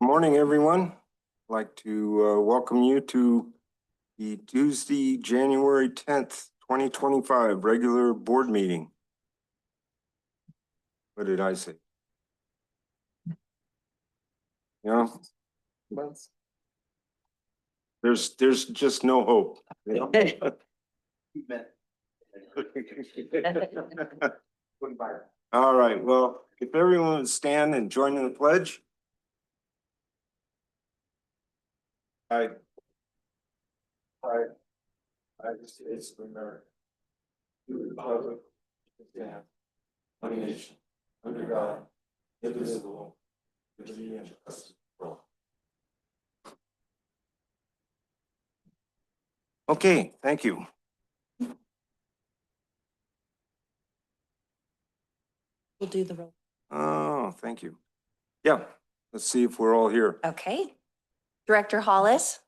morning, everyone. I'd like to welcome you to the Tuesday, January 10th, 2025 regular board meeting. What did I say? Yeah. There's just no hope. All right, well, if everyone would stand and join in the pledge. I just it's America. To the republic, stand, one nation, under God, indivisible, with liberty and justice for all. Okay, thank you. We'll do the roll. Oh, thank you. Yeah, let's see if we're all here. Okay. Director Hollis,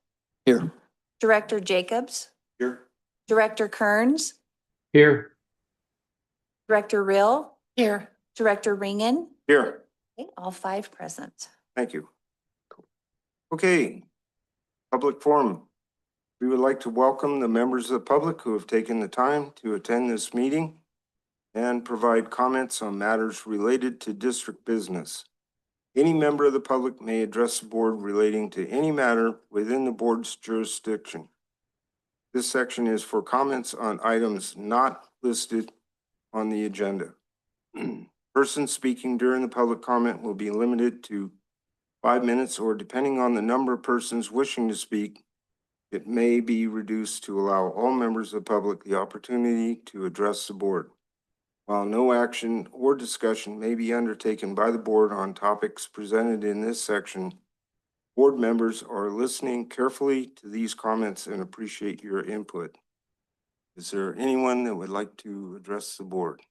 Here. Director Jacobs, Here. Director Kearns, Here. Director Rill. Here. Director Ringen. Here. Okay, all five present. Thank you. Okay, public forum. We would like to welcome the members of the public who have taken the time to attend this meeting and provide comments on matters related to district business. Any member of the public may address the board relating to any matter within the board's jurisdiction. This section is for comments on items not listed on the agenda. Persons speaking during the public comment will be limited to 5 minutes, or depending on the number of persons wishing to speak, it may be reduced to allow all members of the public the opportunity to address the board. While no action or discussion may be undertaken by the board on topics presented in this section, board members are listening carefully to these comments and appreciate your input. Is there anyone that would like to address the board?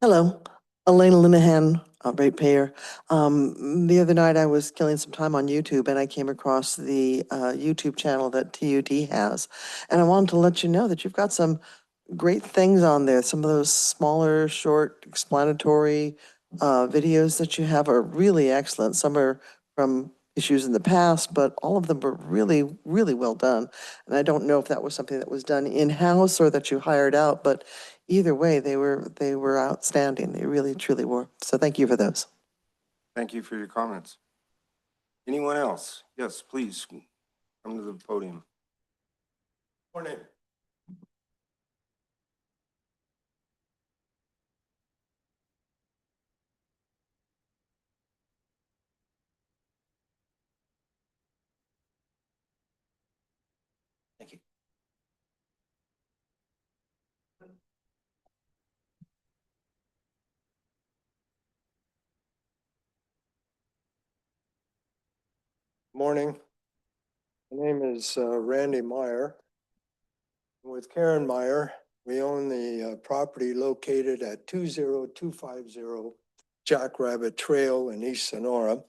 Hello, Elena Linehan, ratepayer. The other night I was killing some time on YouTube and I came across the YouTube channel that TUD has. And I wanted to let you know that you've got some great things on there. Some of those smaller, short, explanatory videos that you have are really excellent. Some are from issues in the past, but all of them were really, really well done. And I don't know if that was something that was done in-house or that you hired out, but either way, they were outstanding. They really, truly were. So thank you for those. Thank you for your comments. Anyone else? Yes, please come to the podium. Morning. Thank you. Morning. My name is Randy Meyer. With Karen Meyer, we own the property located at 20250 Jackrabbit Trail in East Sonora.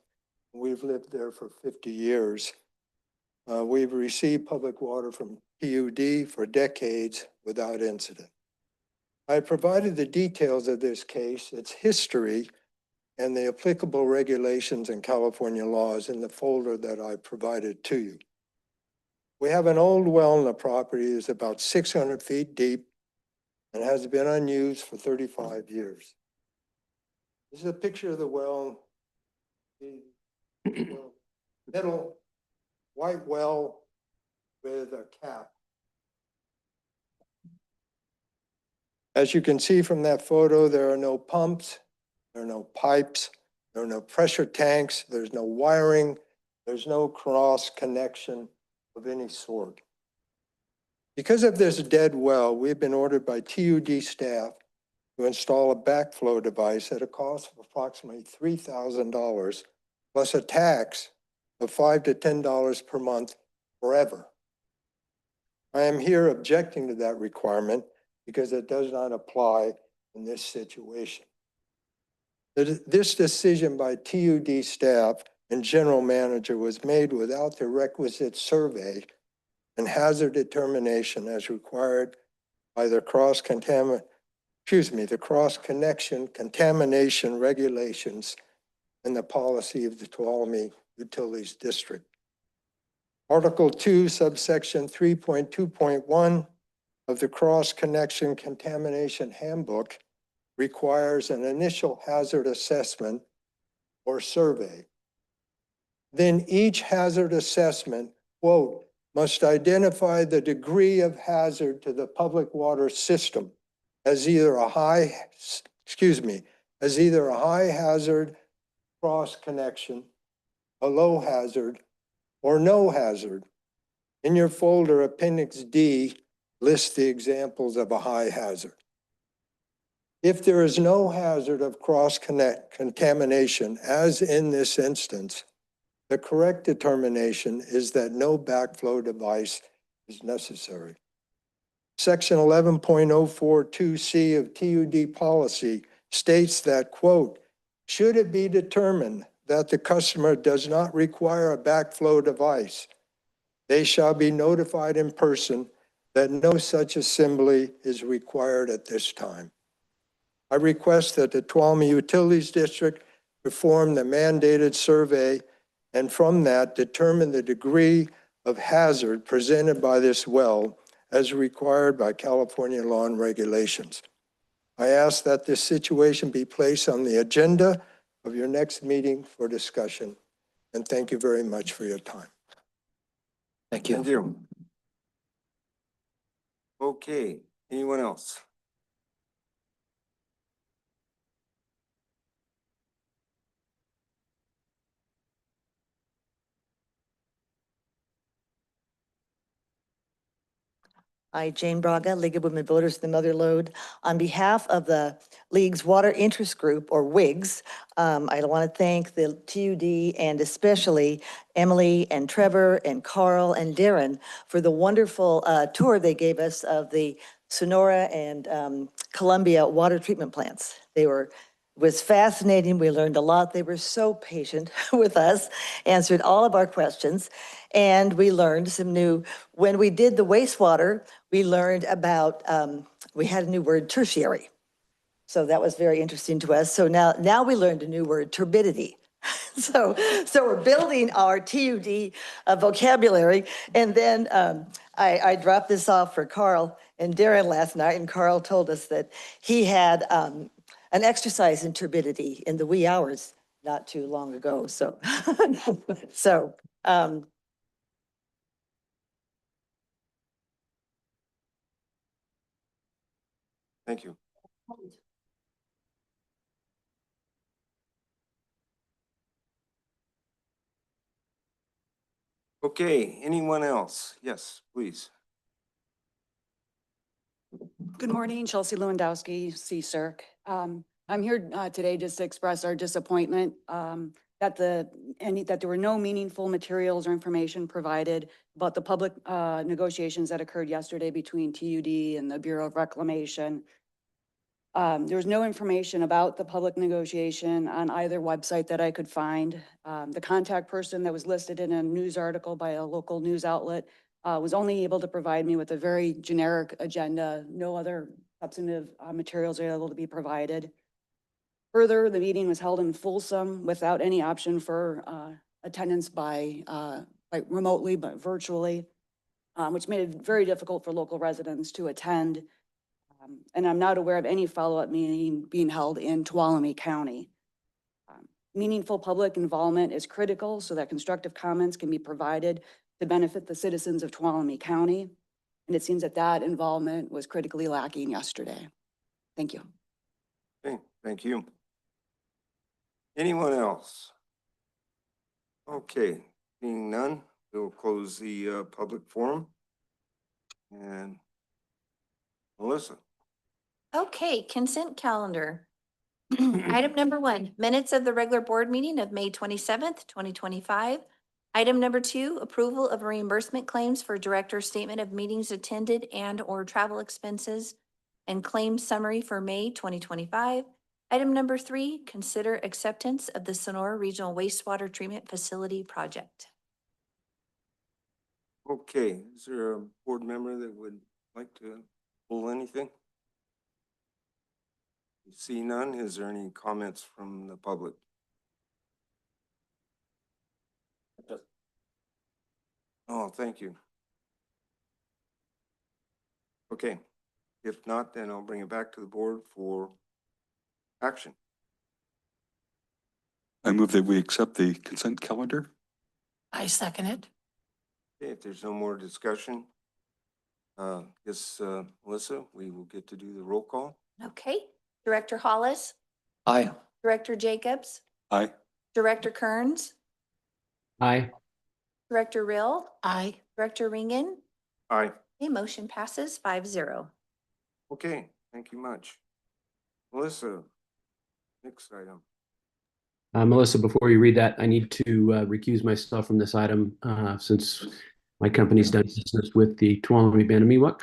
We've lived there for 50 years. We've received public water from TUD for decades without incident. I provided the details of this case, its history, and the applicable regulations and California laws in the folder that I provided to you. We have an old well in the property that's about 600 feet deep and has been unused for 35 years. This is a picture of the well, the middle white well with a cap. As you can see from that photo, there are no pumps, there are no pipes, there are no pressure tanks, there's no wiring, there's no cross connection of any sort. Because of this dead well, we've been ordered by TUD staff to install a backflow device at a cost of approximately $3,000 plus a tax of $5 to $10 per month forever. I am here objecting to that requirement because it does not apply in this situation. This decision by TUD staff and general manager was made without the requisite survey and hazard determination as required by the cross-contamination the cross-connection contamination regulations and the policy of the Tuolumne Utilities District. Article 2, subsection 3.2.1 of the Cross-Connection Contamination Handbook requires an initial hazard assessment or survey. Then each hazard assessment, quote, must identify the degree of hazard to the public water system as either a high hazard cross connection, a low hazard, or no hazard. In your folder, Appendix D lists the examples of a high hazard. If there is no hazard of cross contamination, as in this instance, the correct determination is that no backflow device is necessary. Section 11.042C of TUD policy states that, quote, should it be determined that the customer does not require a backflow device, they shall be notified in person that no such assembly is required at this time. I request that the Tuolumne Utilities District perform the mandated survey and from that determine the degree of hazard presented by this well as required by California law and regulations. I ask that this situation be placed on the agenda of your next meeting for discussion. And thank you very much for your time. Thank you. Okay, anyone else? I, Jane Braga, League of Women Voters, the Mother Lode. On behalf of the League's Water Interest Group, or WIGS, I want to thank the TUD and especially Emily and Trevor and Carl and Darren for the wonderful tour they gave us of the Sonora and Columbia water treatment plants. It was fascinating. We learned a lot. They were so patient with us, answered all of our questions, and we learned some new, when we did the wastewater, we learned about, we had a new word, tertiary. So that was very interesting to us. So now we learned a new word, turbidity. So we're building our TUD vocabulary. And then I dropped this off for Carl and Darren last night, and Carl told us that he had an exercise in turbidity in the wee hours not too long ago. So, Thank you. Okay, anyone else? Yes, please. Good morning, Chelsea Lewandowski, CSERC. I'm here today just to express our disappointment that there were no meaningful materials or information provided about the public negotiations that occurred yesterday between TUD and the Bureau of Reclamation. There was no information about the public negotiation on either website that I could find. The contact person that was listed in a news article by a local news outlet was only able to provide me with a very generic agenda. No other substantive materials are able to be provided. Further, the meeting was held in Folsom without any option for attendance by remotely, but virtually, which made it very difficult for local residents to attend. And I'm not aware of any follow-up meeting being held in Tuolumne County. Meaningful public involvement is critical so that constructive comments can be provided to benefit the citizens of Tuolumne County. And it seems that that involvement was critically lacking yesterday. Thank you. Okay, thank you. Anyone else? Okay, being none, we'll close the public forum. And Melissa. Okay, consent calendar. Item number 1, minutes of the regular board meeting of May 27th, 2025. Item number 2, approval of reimbursement claims for director's statement of meetings attended and/or travel expenses and claim summary for May 2025. Item number 3, consider acceptance of the Sonora Regional Wastewater Treatment Facility project. Okay, is there a board member that would like to pull anything? See none. Is there any comments from the public? Oh, thank you. Okay, if not, then I'll bring it back to the board for action. I move that we accept the consent calendar. I second it. Okay, if there's no more discussion, yes, Melissa, we will get to do the roll call. Okay. Director Hollis, Aye. Director Jacobs, Aye. Director Kearns, Aye. Director Rill, Aye. Director Ringen. Aye. A motion passes 5-0. Okay, thank you much. Melissa, next item. Melissa, before you read that, I need to recuse myself from this item since my company's done business with the Tuolumne Band of Miwok.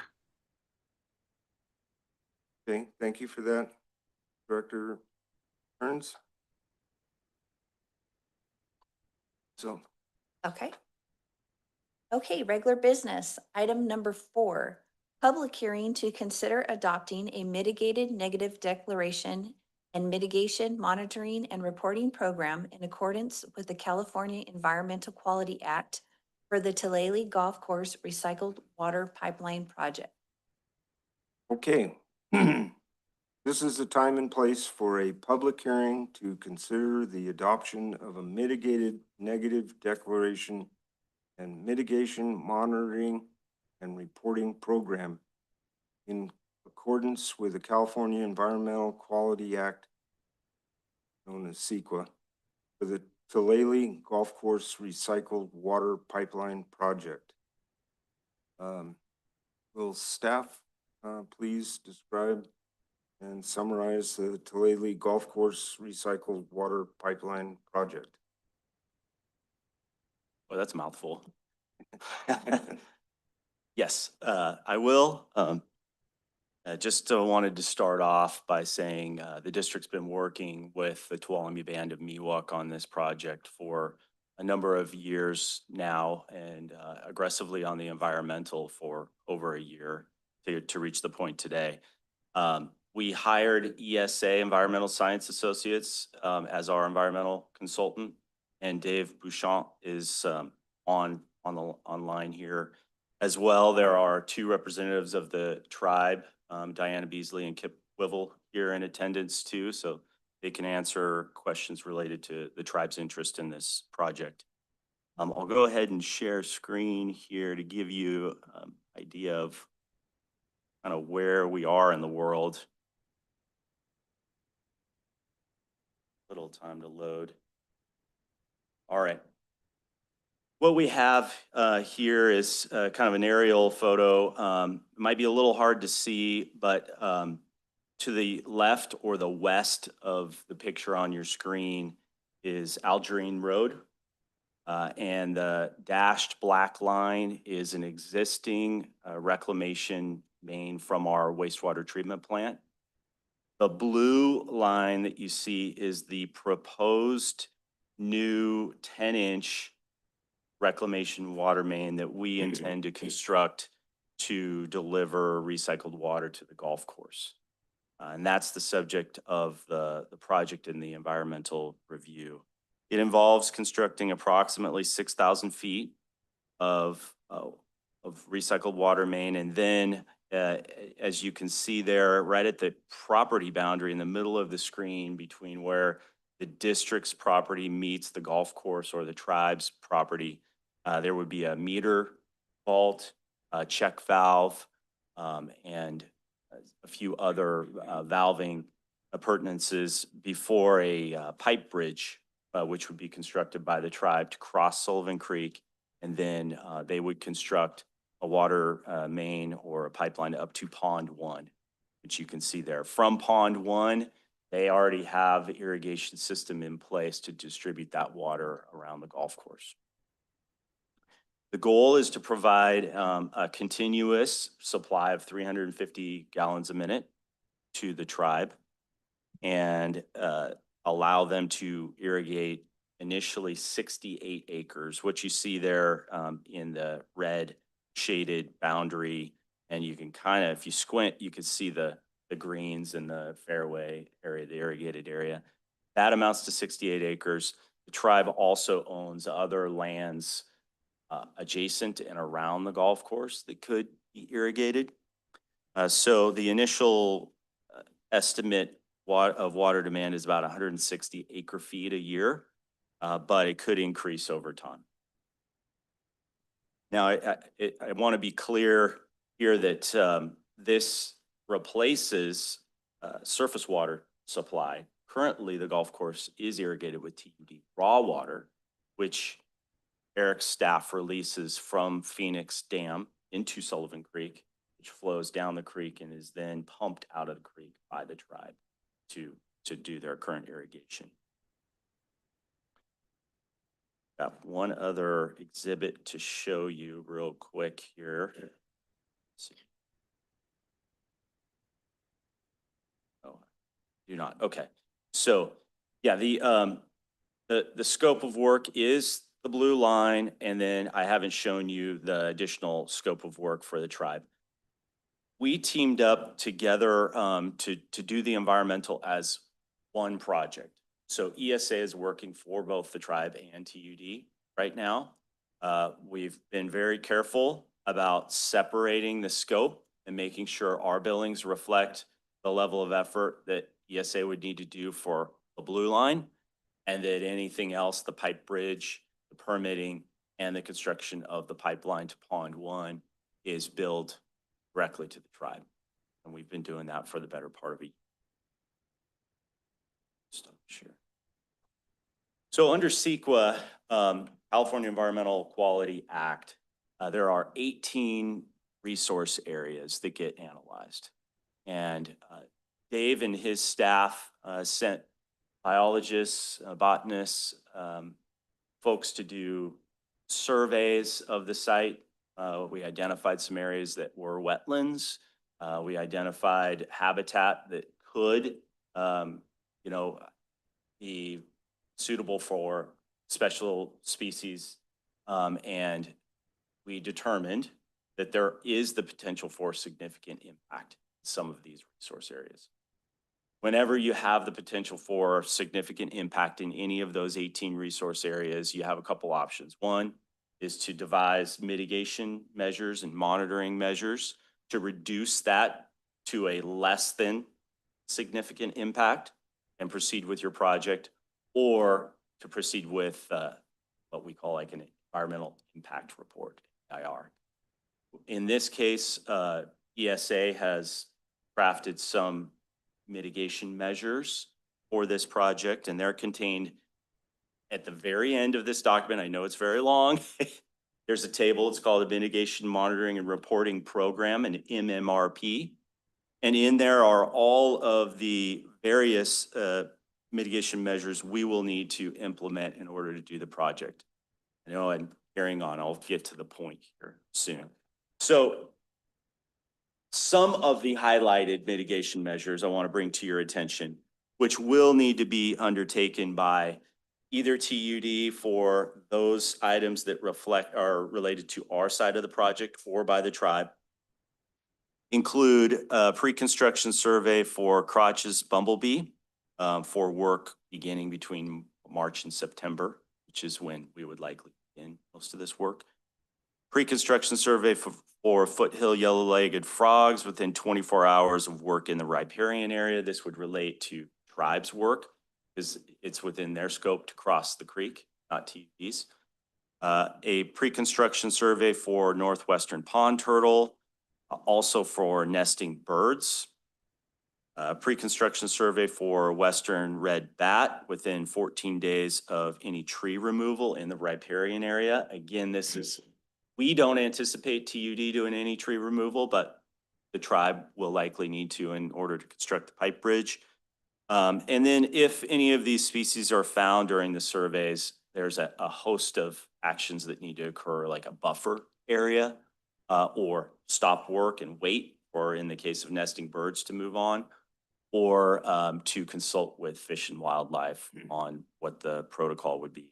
Okay, thank you for that. Director Kearns. So, Okay. Okay, regular business. Item number 4, public hearing to consider adopting a mitigated negative declaration and mitigation monitoring and reporting program in accordance with the California Environmental Quality Act for the Tulalip Golf Course Recycled Water Pipeline Project. okay. This is the time and place for a public hearing to consider the adoption of a mitigated negative declaration and mitigation monitoring and reporting program in accordance with the California Environmental Quality Act, known as CEQA, for the Tulalip Golf Course Recycled Water Pipeline Project. Will staff please describe and summarize the Tulalip Golf Course Recycled Water Pipeline Project? Well, that's a mouthful. Yes, I will. Just wanted to start off by saying the district's been working with the Tuolumne Band of Miwok on this project for a number of years now, and aggressively on the environmental for over a year to reach the point today. We hired ESA, Environmental Science Associates, as our environmental consultant, and Dave Bouchant is online here as well. There are 2 representatives of the tribe, Diana Beasley and Kip Wivel, here in attendance too, so they can answer questions related to the tribe's interest in this project. I'll go ahead and share screen here to give you an idea of kind of where we are in the world. Little time to load. All right. What we have here is kind of an aerial photo. It might be a little hard to see, but to the left or the west of the picture on your screen is Algerine Road. And the dashed black line is an existing reclamation main from our wastewater treatment plant. The blue line that you see is the proposed new 10-inch reclamation water main that we intend to construct to deliver recycled water to the golf course. And that's the subject of the project in the environmental review. It involves constructing approximately 6,000 feet of recycled water main, and then as you can see there, right at the property boundary in the middle of the screen between where the district's property meets the golf course or the tribe's property, there would be a meter vault, a check valve, and a few other valving appurtenances before a pipe bridge, which would be constructed by the tribe to cross Sullivan Creek, and then they would construct a water main or a pipeline up to Pond 1, which you can see there. From Pond 1, they already have the irrigation system in place to distribute that water around the golf course. The goal is to provide a continuous supply of 350 gallons a minute to the tribe and allow them to irrigate initially 68 acres. What you see there in the red shaded boundary, and you can kind of, if you squint, you can see the the greens and the fairway area, the irrigated area. That amounts to 68 acres. The tribe also owns other lands adjacent and around the golf course that could be irrigated. So the initial estimate of water demand is about 160 acre feet a year, but it could increase over time. Now, I want to be clear here that this replaces surface water supply. Currently, the golf course is irrigated with TUD raw water, which Eric's staff releases from Phoenix Dam into Sullivan Creek, which flows down the creek and is then pumped out of the creek by the tribe to do their current irrigation. Got one other exhibit to show you real quick here. Let's see. Oh, do not. Okay. So yeah, the scope of work is the blue line, and then I haven't shown you the additional scope of work for the tribe. We teamed up together to do the environmental as one project. So ESA is working for both the tribe and TUD right now. We've been very careful about separating the scope and making sure our billings reflect the level of effort that ESA would need to do for the blue line, and that anything else, the pipe bridge, the permitting, and the construction of the pipeline to Pond 1 is billed directly to the tribe. And we've been doing that for the better part of a year. Stop share. So under CEQA, California Environmental Quality Act, there are 18 resource areas that get analyzed. And Dave and his staff sent biologists, botanists, folks to do surveys of the site. We identified some areas that were wetlands. We identified habitat that could, be suitable for special species. And we determined that there is the potential for significant impact in some of these resource areas. Whenever you have the potential for significant impact in any of those 18 resource areas, you have a couple options. One is to devise mitigation measures and monitoring measures to reduce that to a less than significant impact and proceed with your project, or to proceed with what we call like an environmental impact report, IR. In this case, ESA has crafted some mitigation measures for this project, and they're contained at the very end of this document. I know it's very long. There's a table. It's called a Mitigation Monitoring and Reporting Program, an MMRP. And in there are all of the various mitigation measures we will need to implement in order to do the project. I know I'm carrying on. I'll get to the point here soon. So some of the highlighted mitigation measures I want to bring to your attention, which will need to be undertaken by either TUD for those items that are related to our side of the project or by the tribe, include a pre-construction survey for Crotch's Bumblebee for work beginning between March and September, which is when we would likely begin most of this work. Pre-construction survey for Foothill Yellow-Legged Frogs within 24 hours of work in the riparian area. This would relate to tribes work because it's within their scope to cross the creek, not TUD's. A pre-construction survey for northwestern pond turtle, also for nesting birds. Pre-construction survey for western red bat within 14 days of any tree removal in the riparian area. Again, we don't anticipate TUD doing any tree removal, but the tribe will likely need to in order to construct the pipe bridge. And then if any of these species are found during the surveys, there's a host of actions that need to occur, like a buffer area or stop work and wait, or in the case of nesting birds to move on, or to consult with Fish and Wildlife on what the protocol would be.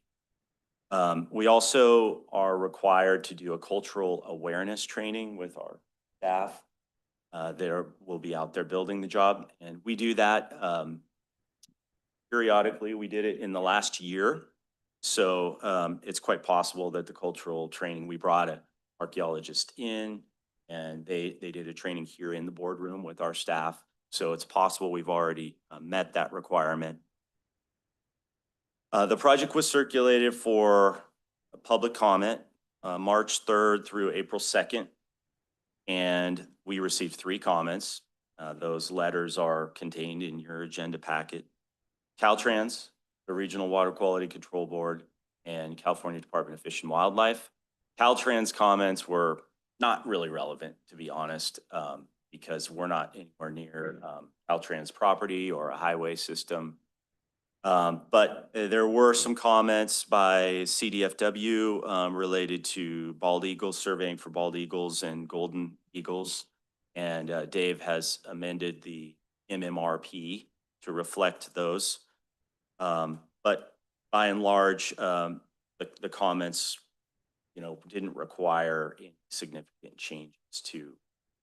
We also are required to do a cultural awareness training with our staff there will be out there building the job. And we do that periodically. We did it in the last year. So it's quite possible that the cultural training, we brought an archaeologist in and they did a training here in the boardroom with our staff. So it's possible we've already met that requirement. The project was circulated for a public comment March 3rd through April 2nd. And we received 3 comments. Those letters are contained in your agenda packet. Caltrans, the Regional Water Quality Control Board, and California Department of Fish and Wildlife. Caltrans comments were not really relevant, to be honest, because we're not anywhere near Caltrans property or a highway system. But there were some comments by CDFW related to bald eagles, surveying for bald eagles and golden eagles. And Dave has amended the MMRP to reflect those. But by and large, the comments, didn't require any significant changes to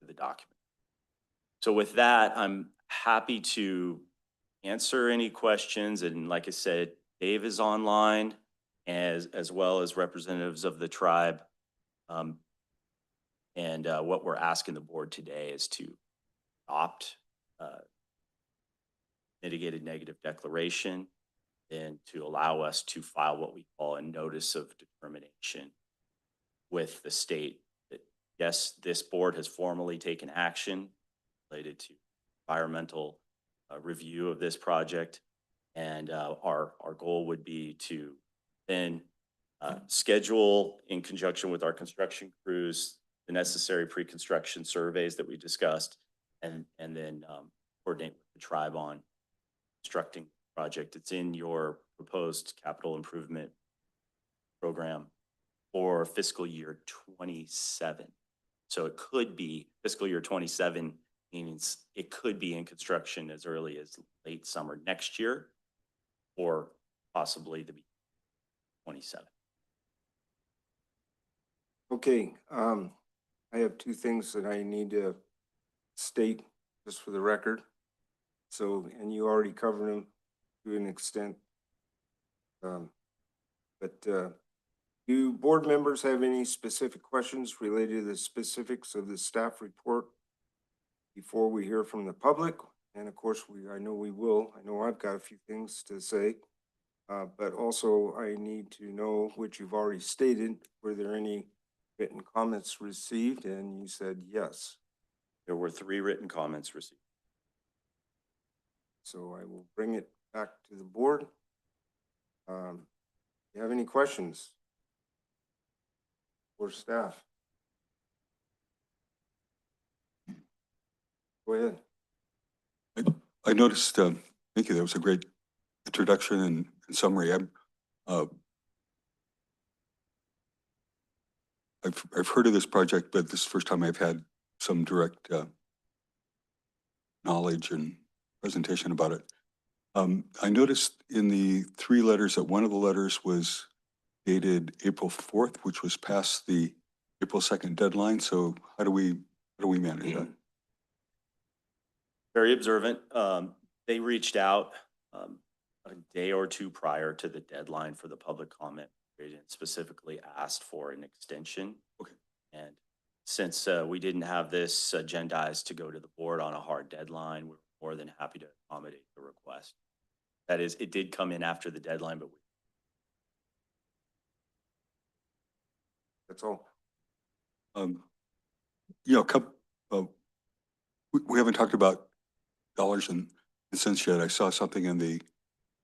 the document. So with that, I'm happy to answer any questions. And like I said, Dave is online as well as representatives of the tribe. And what we're asking the board today is to adopt mitigated negative declaration and to allow us to file what we call a notice of determination with the state that, yes, this board has formally taken action related to environmental review of this project. And our goal would be to then schedule, in conjunction with our construction crews, the necessary pre-construction surveys that we discussed, and then coordinate with the tribe on constructing the project. It's in your proposed capital improvement program for fiscal year 27. So it could be fiscal year 27 means it could be in construction as early as late summer next year, or possibly the 27. Okay, I have 2 things that I need to state just for the record. So, and you already covered them to an extent. Do board members have any specific questions related to the specifics of the staff report before we hear from the public? And of course, I know I've got a few things to say, but also I need to know, which you've already stated, were there any written comments received? And you said yes. There were 3 written comments received. So I will bring it back to the board. You have any questions for staff? Go ahead. I noticed, thank you, that was a great introduction and summary. I've heard of this project, but this is the first time I've had some direct knowledge and presentation about it. I noticed in the 3 letters that one of the letters was dated April 4th, which was past the April 2nd deadline. So how do we manage that? Very observant. They reached out a day or 2 prior to the deadline for the public comment period and specifically asked for an extension. Okay. And since we didn't have this agendized to go to the board on a hard deadline, we're more than happy to accommodate the request. That is, it did come in after the deadline, but That's all. We haven't talked about dollars and cents yet. I saw something in the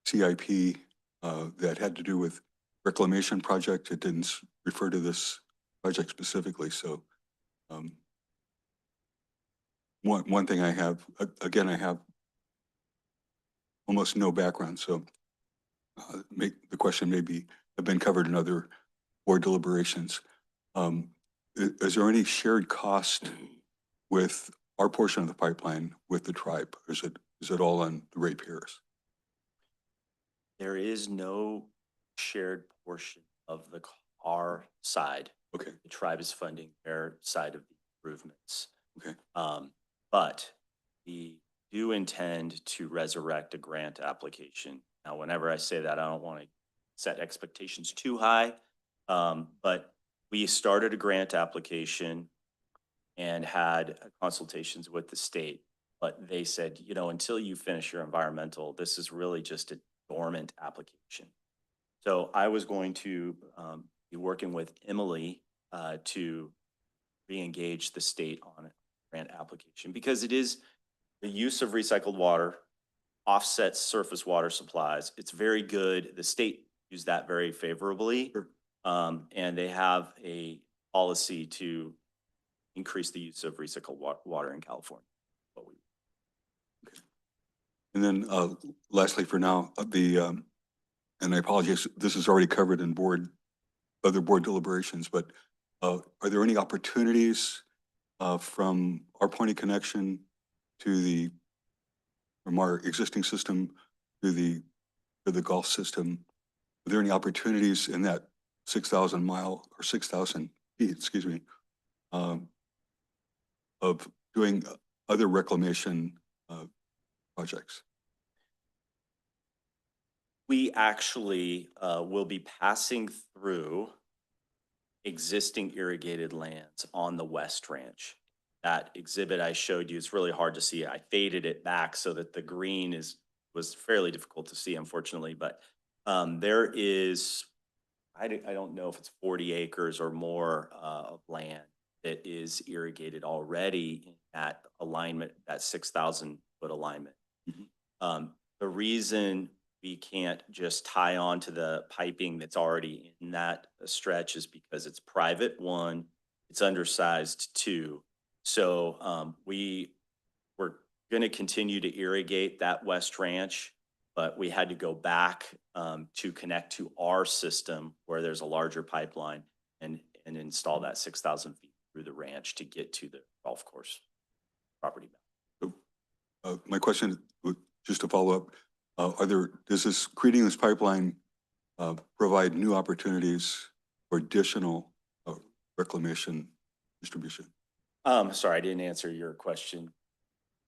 CIP that had to do with reclamation project. It didn't refer to this project specifically. So one thing I have, again, I have almost no background. So the question maybe have been covered in other board deliberations. Is there any shared cost with our portion of the pipeline with the tribe? Or is it all on the ratepayers? there is no shared portion of our side. Okay. The tribe is funding their side of the improvements. Okay. but we do intend to resurrect a grant application. Now, whenever I say that, I don't want to set expectations too high, but we started a grant application and had consultations with the state. But they said, you know, until you finish your environmental, this is really just a dormant application. So I was going to be working with Emily to re-engage the state on a grant application, because it is the use of recycled water offsets surface water supplies. It's very good. The state used that very favorably. And they have a policy to increase the use of recycled water in California. And then lastly, for now, and I apologize, this is already covered in other board deliberations, but are there any opportunities from our point of connection from our existing system to the Gulf system? Are there any opportunities in that 6,000 mile or 6,000 feet, excuse me, of doing other reclamation projects? We actually will be passing through existing irrigated lands on the West Ranch. That exhibit I showed you, it's really hard to see. I faded it back so that the green was fairly difficult to see, unfortunately, but there is, I don't know if it's 40 acres or more of land that is irrigated already in that alignment, that 6,000 foot alignment. The reason we can't just tie on to the piping that's already in that stretch is because it's private, one, it's undersized, two. So we're going to continue to irrigate that West Ranch, but we had to go back to connect to our system where there's a larger pipeline and install that 6,000 feet through the ranch to get to the golf course property. My question, just to follow up, does creating this pipeline provide new opportunities for additional reclamation distribution? Sorry, I didn't answer your question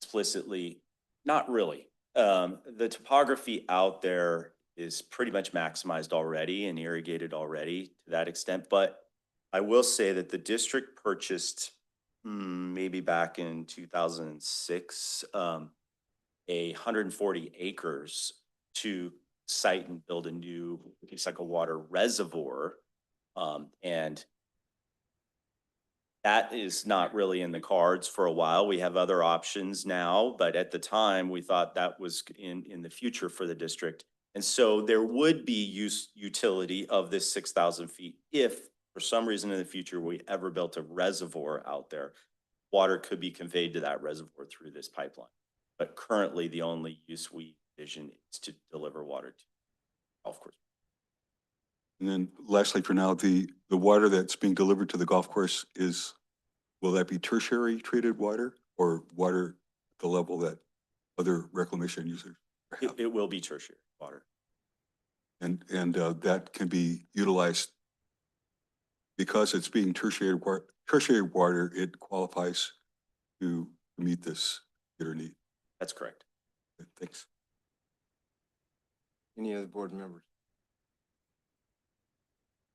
explicitly. Not really. The topography out there is pretty much maximized already and irrigated already to that extent. But I will say that the district purchased maybe back in 2006, 140 acres to site and build a new recycled water reservoir. And that is not really in the cards for a while. We have other options now, but at the time we thought that was in the future for the district. And so there would be utility of this 6,000 feet if for some reason in the future we ever built a reservoir out there. Water could be conveyed to that reservoir through this pipeline. But currently the only use we envision is to deliver water to the golf course. And then lastly, for now, the water that's being delivered to the golf course will that be tertiary treated water or water at the level that other reclamation users have? It will be tertiary water. And that can be utilized because it's being tertiary water, it qualifies to meet this need. That's correct. Thanks. Any other board members?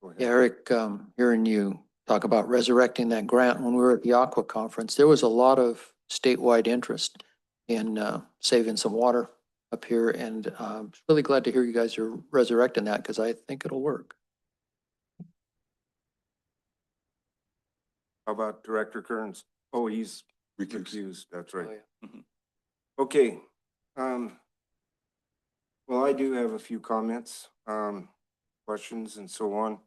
Go ahead. Yeah, Eric, hearing you talk about resurrecting that grant, when we were at the Aqua Conference, there was a lot of statewide interest in saving some water up here. And I'm really glad to hear you guys are resurrecting that because I think it'll work. How about Director Kearns? Oh, he's Recused. recused, that's right. Oh, yeah. Mhm. Okay. Well, I do have a few comments, questions and so on.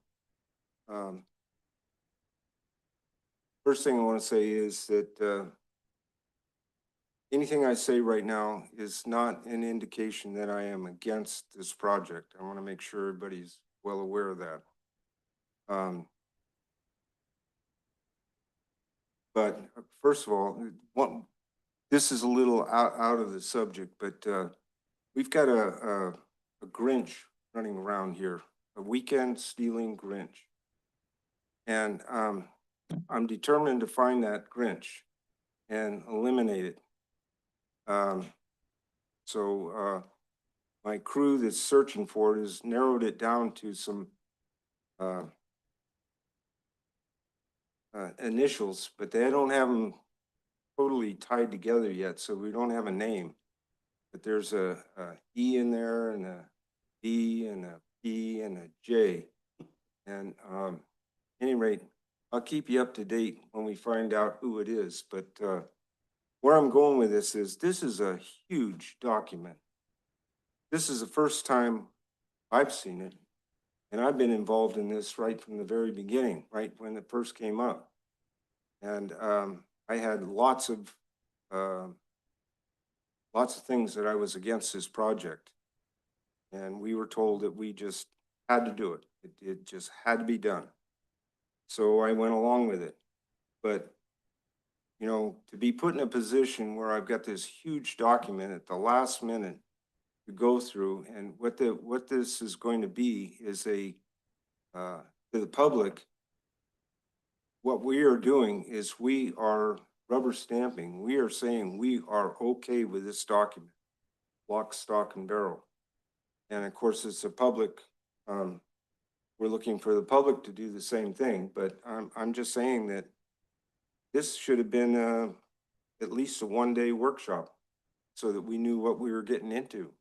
First thing I want to say is that anything I say right now is not an indication that I am against this project. I want to make sure everybody's well aware of that. But first of all, this is a little out of the subject, but we've got a Grinch running around here, a weekend stealing Grinch. And I'm determined to find that Grinch. and eliminate it. My crew that's searching for it has narrowed it down to some initials, but they don't have them totally tied together yet, so we don't have a name. But there's a E in there, and a D, and a P, and a J. And any rate, I'll keep you up to date when we find out who it is. But where I'm going with this is a huge document. This is the first time I've seen it, and I've been involved in this right from the very beginning, right when it first came up. And I had lots of things that I was against this project. And we were told that we just had to do it. It just had to be done. So I went along with it. But, you know, to be put in a position where I've got this huge document at the last minute to go through, and what this is going to be is to the public, what we are doing is we are rubber stamping. We are saying we are okay with this document, lock, stock, and barrel. And of course, it's a public, we're looking for the public to do the same thing, but I'm just saying that this should have been at least a one-day workshop so that we knew what we were getting into.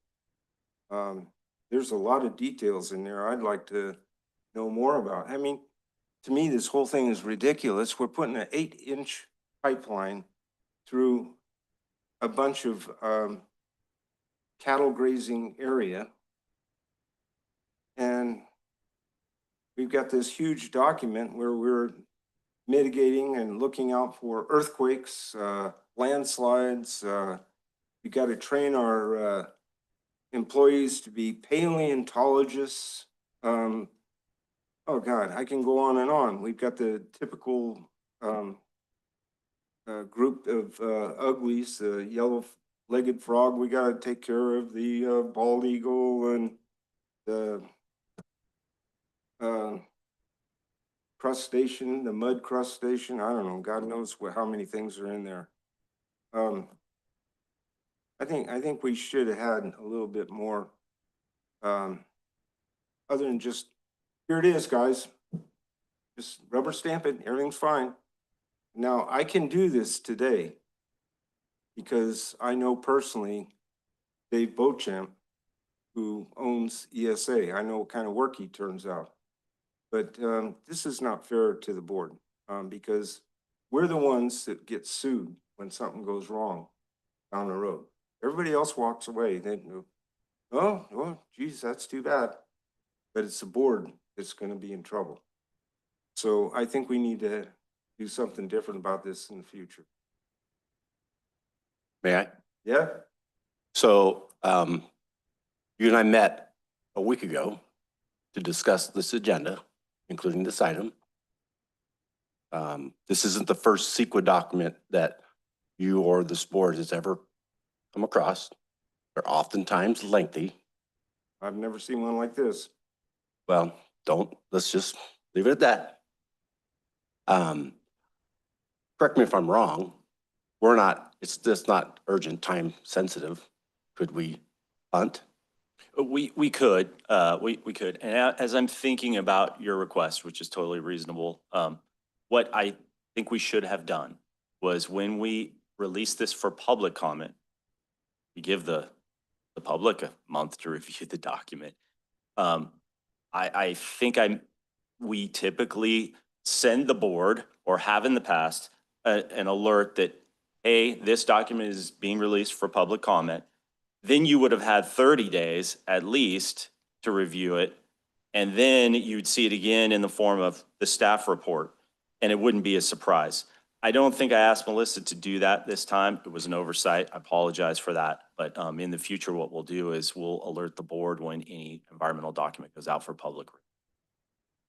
There's a lot of details in there I'd like to know more about. I mean, to me, this whole thing is ridiculous. We're putting an 8-inch pipeline through a bunch of cattle grazing area. And we've got this huge document where we're mitigating and looking out for earthquakes, landslides. We got to train our employees to be paleontologists. Oh God, I can go on and on. We've got the typical group of uglies, the yellow-legged frog. We got to take care of the bald eagle and the crustacean, the mud crustacean. I don't know. God knows how many things are in there. I think we should have had a little bit more. Other than just, here it is, guys. Just rubber stamp it. Everything's fine. Now I can do this today because I know personally Dave Beauchamp, who owns ESA. I know what kind of work he turns out. But this is not fair to the board because we're the ones that get sued when something goes wrong down the road. Everybody else walks away. They go, oh, well, geez, that's too bad. But it's the board that's going to be in trouble. So I think we need to do something different about this in the future. May I? Yeah? So you and I met a week ago to discuss this agenda, including this item. This isn't the first CEQA document that you or this board has ever come across. They're oftentimes lengthy. I've never seen one like this. Well, let's just leave it at that. Correct me if I'm wrong. It's just not urgent, time sensitive. Could we punt? We could, we could. And as I'm thinking about your request, which is totally reasonable, what I think we should have done was when we release this for public comment, we give the public a month to review the document. I think we typically send the board, or have in the past, an alert that, hey, this document is being released for public comment. Then you would have had 30 days at least to review it. And then you'd see it again in the form of the staff report, and it wouldn't be a surprise. I don't think I asked Melissa to do that this time. It was an oversight. I apologize for that. But in the future, what we'll do is we'll alert the board when any environmental document goes out for public.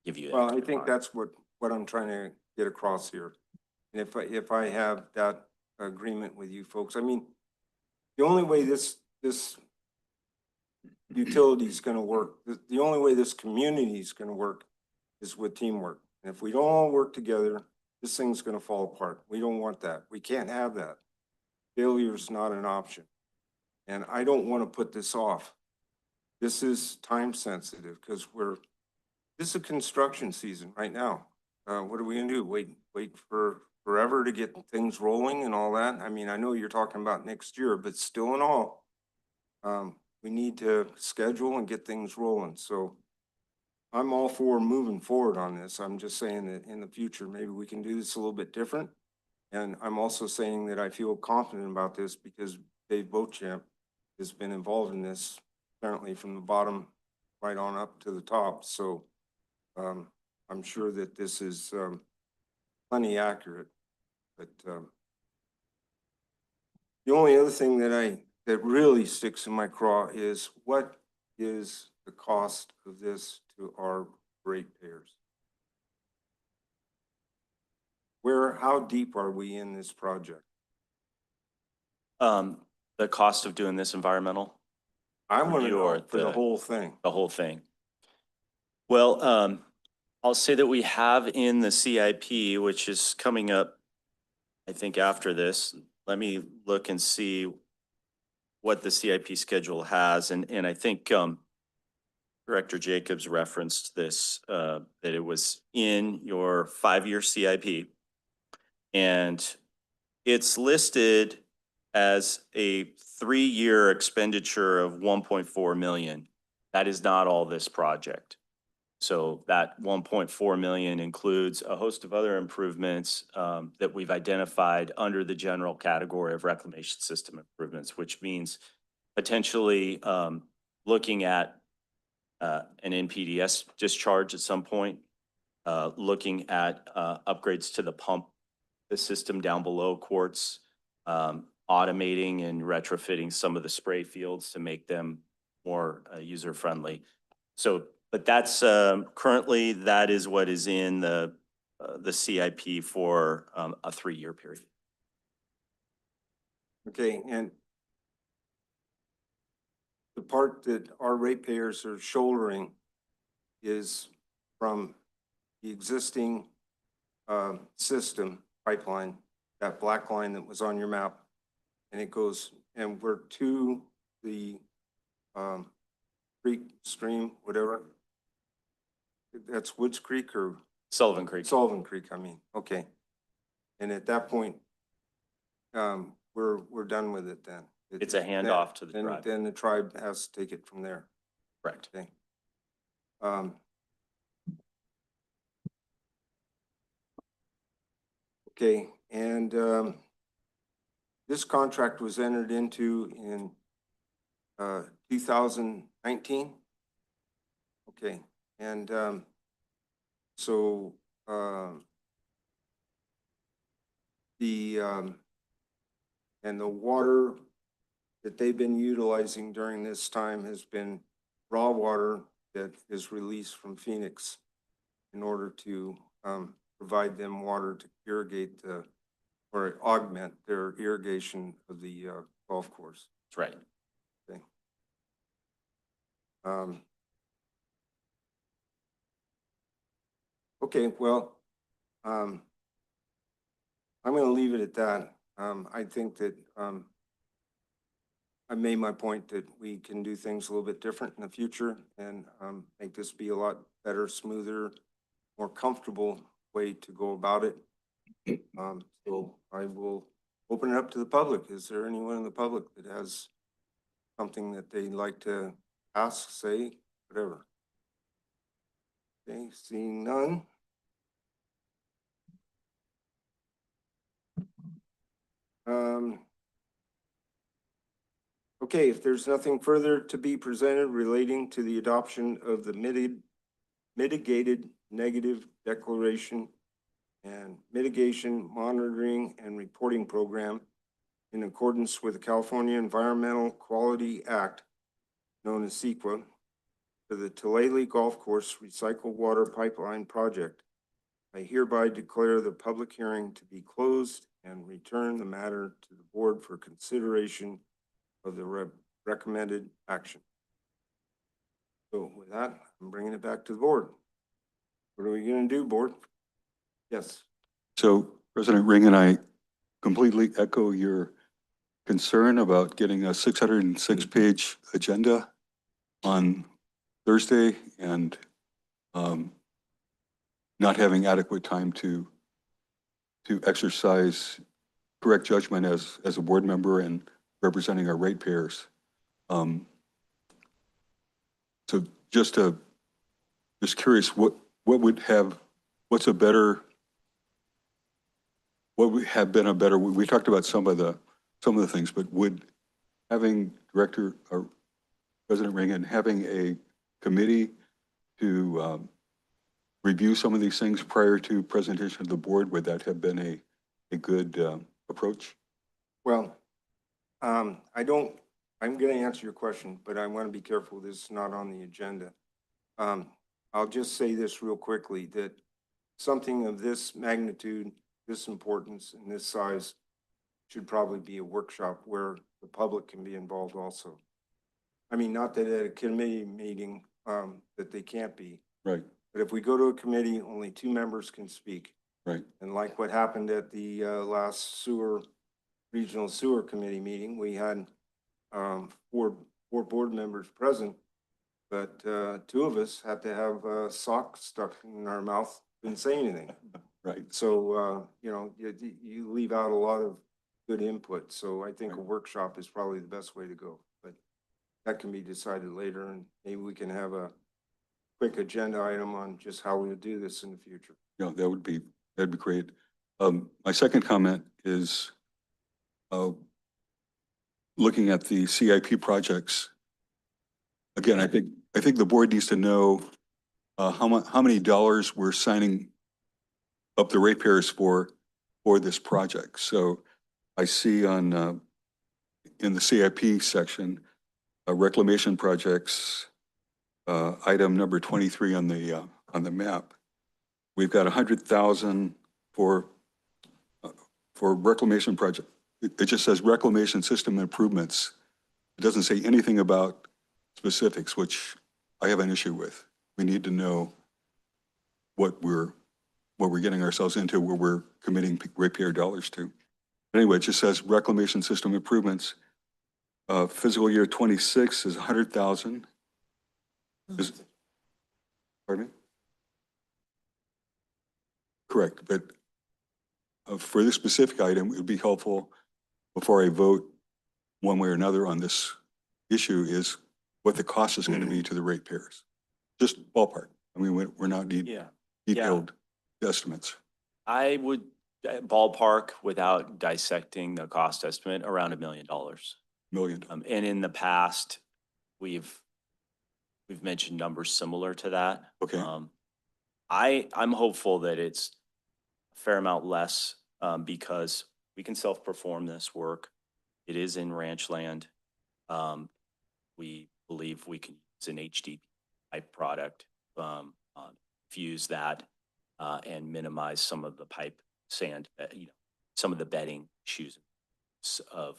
Give you. Well, I think that's what I'm trying to get across here. And if I have that agreement with you folks, I mean, the only way this utility is going to work, the only way this community is going to work is with teamwork. And if we don't all work together, this thing's gonna fall apart. We don't want that. We can't have that. Failure's not an option. And I don't want to put this off. This is time sensitive because this is a construction season right now. What are we gonna do? Wait for forever to get things rolling and all that? I mean, I know you're talking about next year, but still in all, we need to schedule and get things rolling. So I'm all for moving forward on this. I'm just saying that in the future, maybe we can do this a little bit different. And I'm also saying that I feel confident about this because Dave Beauchamp has been involved in this apparently from the bottom right on up to the top. So I'm sure that this is plenty accurate. But the only other thing that really sticks in my craw is what is the cost of this to our ratepayers? How deep are we in this project? The cost of doing this environmental, I want to review know or for the whole thing. the whole thing. Well, I'll say that we have in the CIP, which is coming up, I think after this. Let me look and see what the CIP schedule has. And I think Director Jacobs referenced this, that it was in your 5-year CIP. And it's listed as a 3-year expenditure of 1.4 million. That is not all this project. So that 1.4 million includes a host of other improvements that we've identified under the general category of reclamation system improvements, which means potentially looking at an NPDS discharge at some point, looking at upgrades to the system down below Quartz, automating and retrofitting some of the spray fields to make them more user-friendly. So, but that's currently, that is what is in the CIP for a 3-year period. Okay, and the part that our ratepayers are shouldering is from the existing system pipeline, that black line that was on your map. And it goes, and we're to the creek, stream, whatever. That's Woods Creek or? Sullivan Creek. Sullivan Creek, I mean, okay. And at that point, we're done with it then. It's a handoff to the tribe. Then the tribe has to take it from there. Correct. Okay. Okay, and this contract was entered into in 2019. Okay, and so the water that they've been utilizing during this time has been raw water that is released from Phoenix in order to provide them water to irrigate or augment their irrigation of the golf course. That's right. Okay. Okay, well, I'm going to leave it at that. I think that I made my point that we can do things a little bit different in the future and make this be a lot better, smoother, more comfortable way to go about it. So I will open it up to the public. Is there anyone in the public that has something that they'd like to ask, say, whatever? Okay, seeing none. Okay, if there's nothing further to be presented relating to the adoption of the mitigated negative declaration and mitigation monitoring and reporting program in accordance with the California Environmental Quality Act, known as CEQA, for the Tulalip Golf Course Recycled Water Pipeline Project, I hereby declare the public hearing to be closed and return the matter to the board for consideration of the recommended action. So with that, I'm bringing it back to the board. What are we going to do, board? Yes. So President Ring and I completely echo your concern about getting a 606-page agenda on Thursday and not having adequate time to exercise correct judgment as a board member and representing our ratepayers. So just curious, what would have, what's a better, what would have been a better, we talked about some of the things, but would having Director or President Reagan having a committee to review some of these things prior to presentation to the board, would that have been a good approach? Well, I'm going to answer your question, but I want to be careful. This is not on the agenda. I'll just say this real quickly, that something of this magnitude, this importance, and this size should probably be a workshop where the public can be involved also. I mean, not that at a committee meeting that they can't be. Right. But if we go to a committee, only 2 members can speak. Right. And like what happened at the last regional sewer committee meeting, we had 4 board members present, but 2 of us had to have a sock stuck in our mouth, didn't say anything. Right. So, you know, you leave out a lot of good input. So I think a workshop is probably the best way to go, but that can be decided later, and maybe we can have a quick agenda item on just how we'll do this in the future. Yeah, that'd be great. My second comment is looking at the CIP projects. Again, I think the board needs to know how many dollars we're signing up the ratepayers for this project. So I see on in the CIP section, reclamation projects, item number 23 on the map. We've got 100,000 for reclamation project. It just says reclamation system improvements. It doesn't say anything about specifics, which I have an issue with. We need to know what we're getting ourselves into, where we're committing ratepayer dollars to. But anyway, it just says reclamation system improvements. Fiscal year 26 is 100,000. Pardon me? Correct, but for this specific item, it would be helpful before I vote one way or another on this issue is what the cost is going to be to the ratepayers. Just ballpark. I mean, we're not detailed estimates. I would ballpark without dissecting the cost estimate around $1 million. Million. And in the past, we've mentioned numbers similar to that. Okay. I'm hopeful that it's a fair amount less because we can self-perform this work. It is in ranch land. We believe we can use an HDPE type product, fuse that, and minimize some of the pipe sand, some of the bedding issues of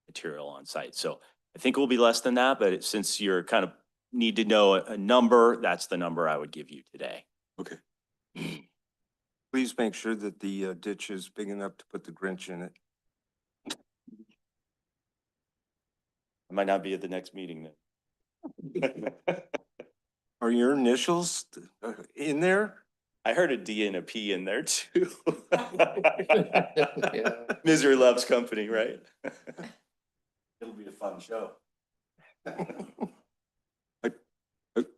material on site. So I think it will be less than that, but since you're kind of need to know a number, that's the number I would give you today. Okay. Please make sure that the ditch is big enough to put the Grinch in it. I might not be at the next meeting then. Are your initials in there? I heard a D and a P in there too. Misery loves company, right? It'll be a fun show.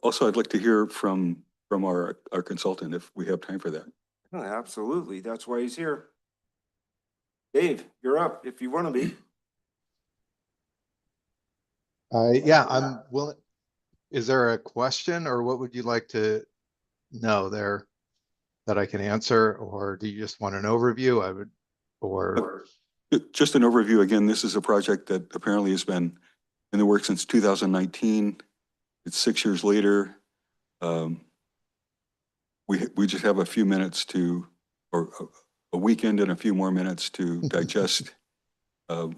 Also, I'd like to hear from our consultant if we have time for that. Oh, absolutely. That's why he's here. Dave, you're up if you want to be. Yeah, I'm willing. Is there a question or what would you like to know there that I can answer, or do you just want an overview? Just an overview. Again, this is a project that apparently has been in the works since 2019. It's 6 years later. We just have a few minutes or a weekend and a few more minutes to digest, a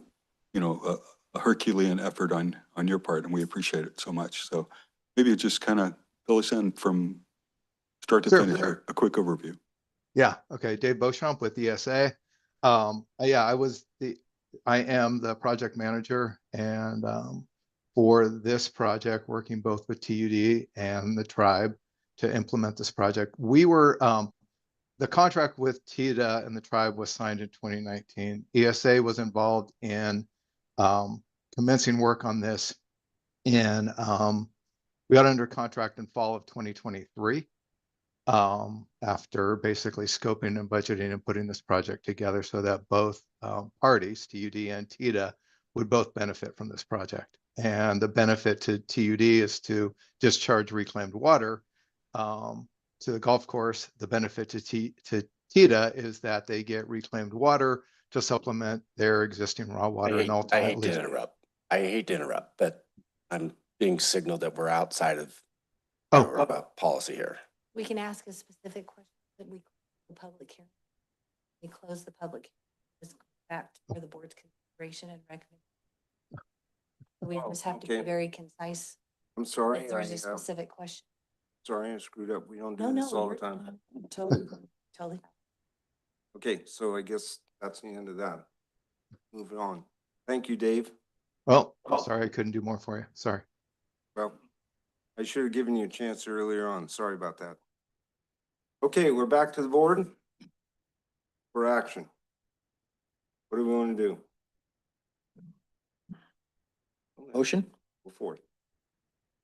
Herculean effort on your part, and we appreciate it so much. So maybe just kind of fill us in from start to finish, a quick overview. Yeah, okay, Dave Beauchamp with ESA. Yeah, I am the project manager and for this project, working both with TUD and the tribe to implement this project. We were, the contract with TIDA and the tribe was signed in 2019. ESA was involved in commencing work on this in, we got under contract in fall of 2023. After basically scoping and budgeting and putting this project together so that both parties, TUD and TIDA, would both benefit from this project. And the benefit to TUD is to discharge reclaimed water to the golf course. The benefit to TIDA is that they get reclaimed water to supplement their existing raw water and I hate ultimately. to interrupt. I hate to interrupt, but I'm being signaled that we're outside of Oh. our policy here. We can ask a specific question, but we close the public hearing. We close the public. Hearing. Just go back to for the board's consideration and recommend. We just have to be Okay. very concise. I'm sorry. If there's a specific question. Sorry, I screwed up. We don't No, do this no, all the you're time. totally, totally. Okay, so I guess that's the end of that. Moving on. Thank you, Dave. Well, I'm sorry I couldn't do more for you. Sorry. Well, I should have given you a chance earlier on. Sorry about that. Okay, we're back to the board for action. What do we want to do? Motion? Go for it.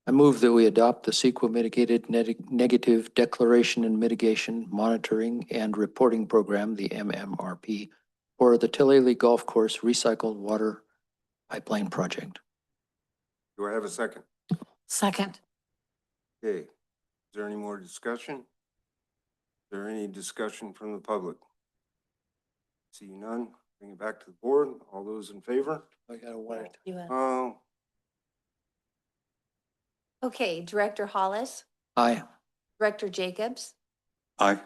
I move that we adopt the CEQA mitigated negative declaration and mitigation monitoring and reporting program, the MMRP, for the Tilleley Golf Course recycled water pipeline project. Do I have a second? Second. Okay. Is there any more discussion? Is there any discussion from the public? See none. Bring it back to the board. All those in favor? I got one. Oh, Okay, Director Hollis, Aye. Director Jacobs, Aye.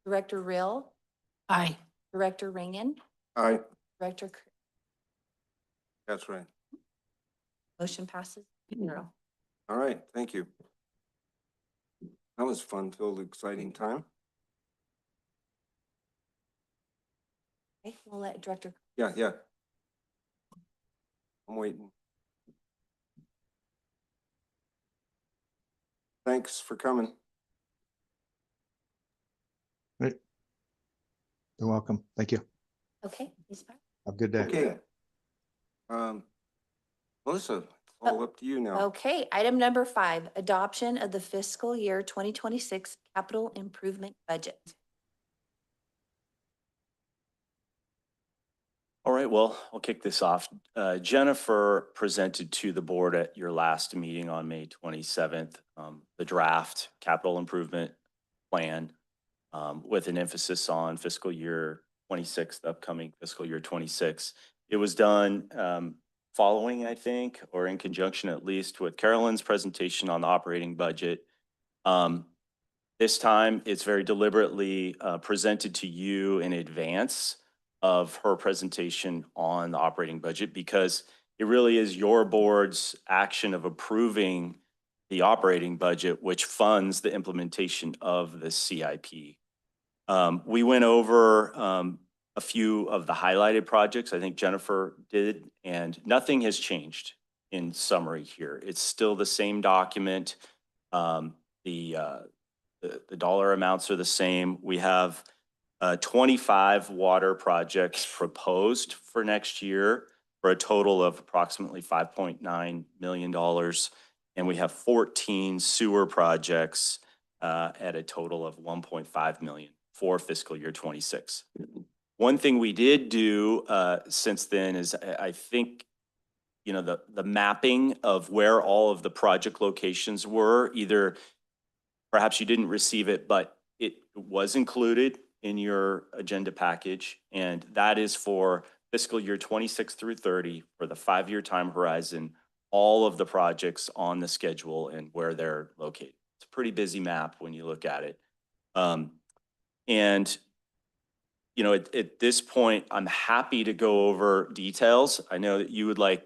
Director Rill, Aye. Director Ringen, aye. Director, That's right. motion passes 0. All right. Thank you. That was fun-filled, exciting time. Okay, we'll let Director, Yeah. I'm waiting. Thanks for coming. You're welcome. Thank you. okay, he's back. Have a good day. Okay. Melissa, it's all up to you now. Okay, item number 5, adoption of the fiscal year 2026 capital improvement budget. All right, well, I'll kick this off. Jennifer presented to the board at your last meeting on May 27th, the draft capital improvement plan with an emphasis on fiscal year 26, the upcoming fiscal year 26. It was done following, I think, or in conjunction at least with Carolyn's presentation on the operating budget. This time, it's very deliberately presented to you in advance of her presentation on the operating budget because it really is your board's action of approving the operating budget, which funds the implementation of the CIP. We went over a few of the highlighted projects I think Jennifer did, and nothing has changed in summary here. It's still the same document. The dollar amounts are the same. We have 25 water projects proposed for next year for a total of approximately $5.9 million. And we have 14 sewer projects at a total of 1.5 million for fiscal year 26. One thing we did do since then is I think, you know, the mapping of where all of the project locations were, either perhaps you didn't receive it, but it was included in your agenda package. And that is for fiscal year 26 through 30 for the 5-year time horizon, all of the projects on the schedule and where they're located. It's a pretty busy map when you look at it. And, you know, at this point, I'm happy to go over details. I know that you would like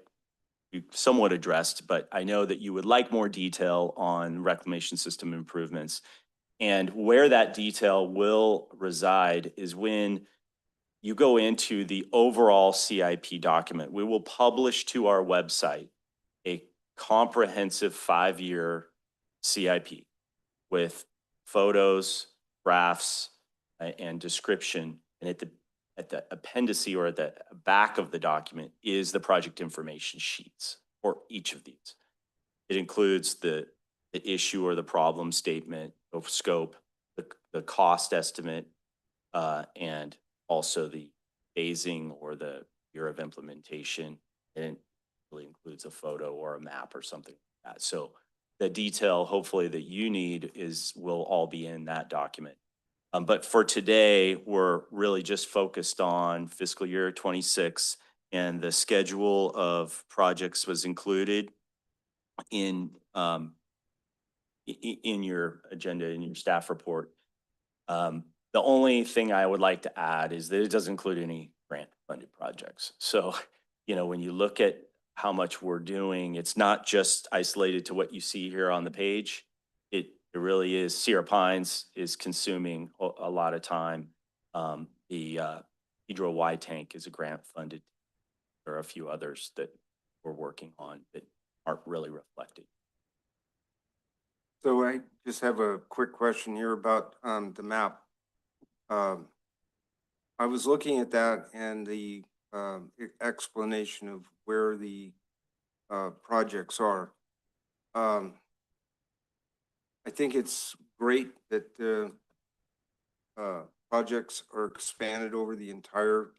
somewhat addressed, but I know that you would like more detail on reclamation system improvements. And where that detail will reside is when you go into the overall CIP document. We will publish to our website a comprehensive 5-year CIP with photos, graphs, and description. And at the appendice or at the back of the document is the project information sheets for each of these. It includes the issue or the problem statement of scope, the cost estimate, and also the phasing or the year of implementation. And it really includes a photo or a map or something like that. So the detail, hopefully, that you need will all be in that document. But for today, we're really just focused on fiscal year 26, and the schedule of projects was included in your agenda, in your staff report. The only thing I would like to add is that it doesn't include any grant funded projects. So, when you look at how much we're doing, it's not just isolated to what you see here on the page. It really is. Sierra Pines is consuming a lot of time. The Hydro Y tank is a grant funded. There are a few others that we're working on that aren't really reflected. So I just have a quick question here about the map. I was looking at that and the explanation of where the projects are. I think it's great that the projects are expanded over the entire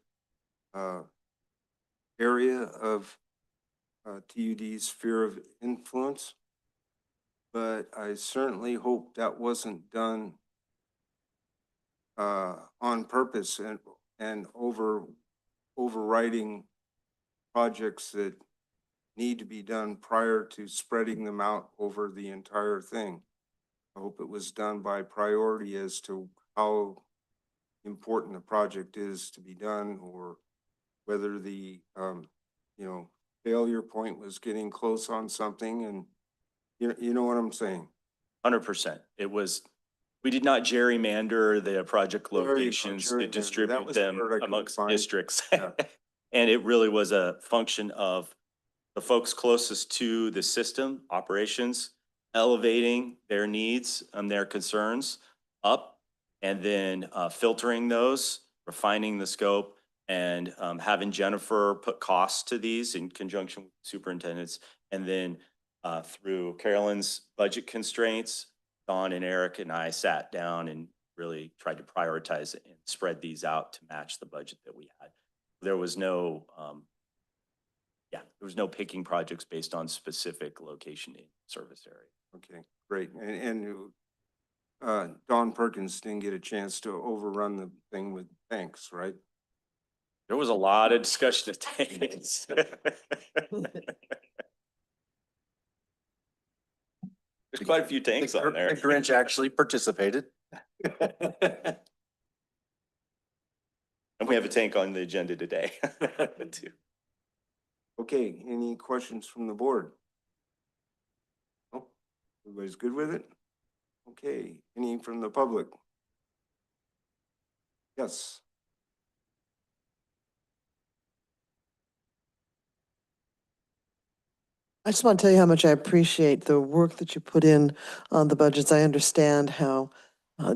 area of TUD's sphere of influence, but I certainly hope that wasn't done on purpose and overriding projects that need to be done prior to spreading them out over the entire thing. I hope it was done by priority as to how important the project is to be done, or whether the failure point was getting close on something, and you know what I'm saying. 100%. We did not gerrymander the project locations to distribute them amongst districts. Yeah. And it really was a function of the folks closest to the system operations elevating their needs and their concerns up, and then filtering those, refining the scope, and having Jennifer put costs to these in conjunction with superintendents. And then through Carolyn's budget constraints, Dawn and Eric and I sat down and really tried to prioritize and spread these out to match the budget that we had. There was no, there was no picking projects based on specific location in service area. Okay, great. And Don Perkins didn't get a chance to overrun the thing with tanks, right? There was a lot of discussion of tanks. There's quite a few tanks on there. The Grinch actually participated. And we have a tank on the agenda today too. Okay, any questions from the board? Oh, everybody's good with it? Okay, any from the public? Yes. I just want to tell you how much I appreciate the work that you put in on the budgets. I understand how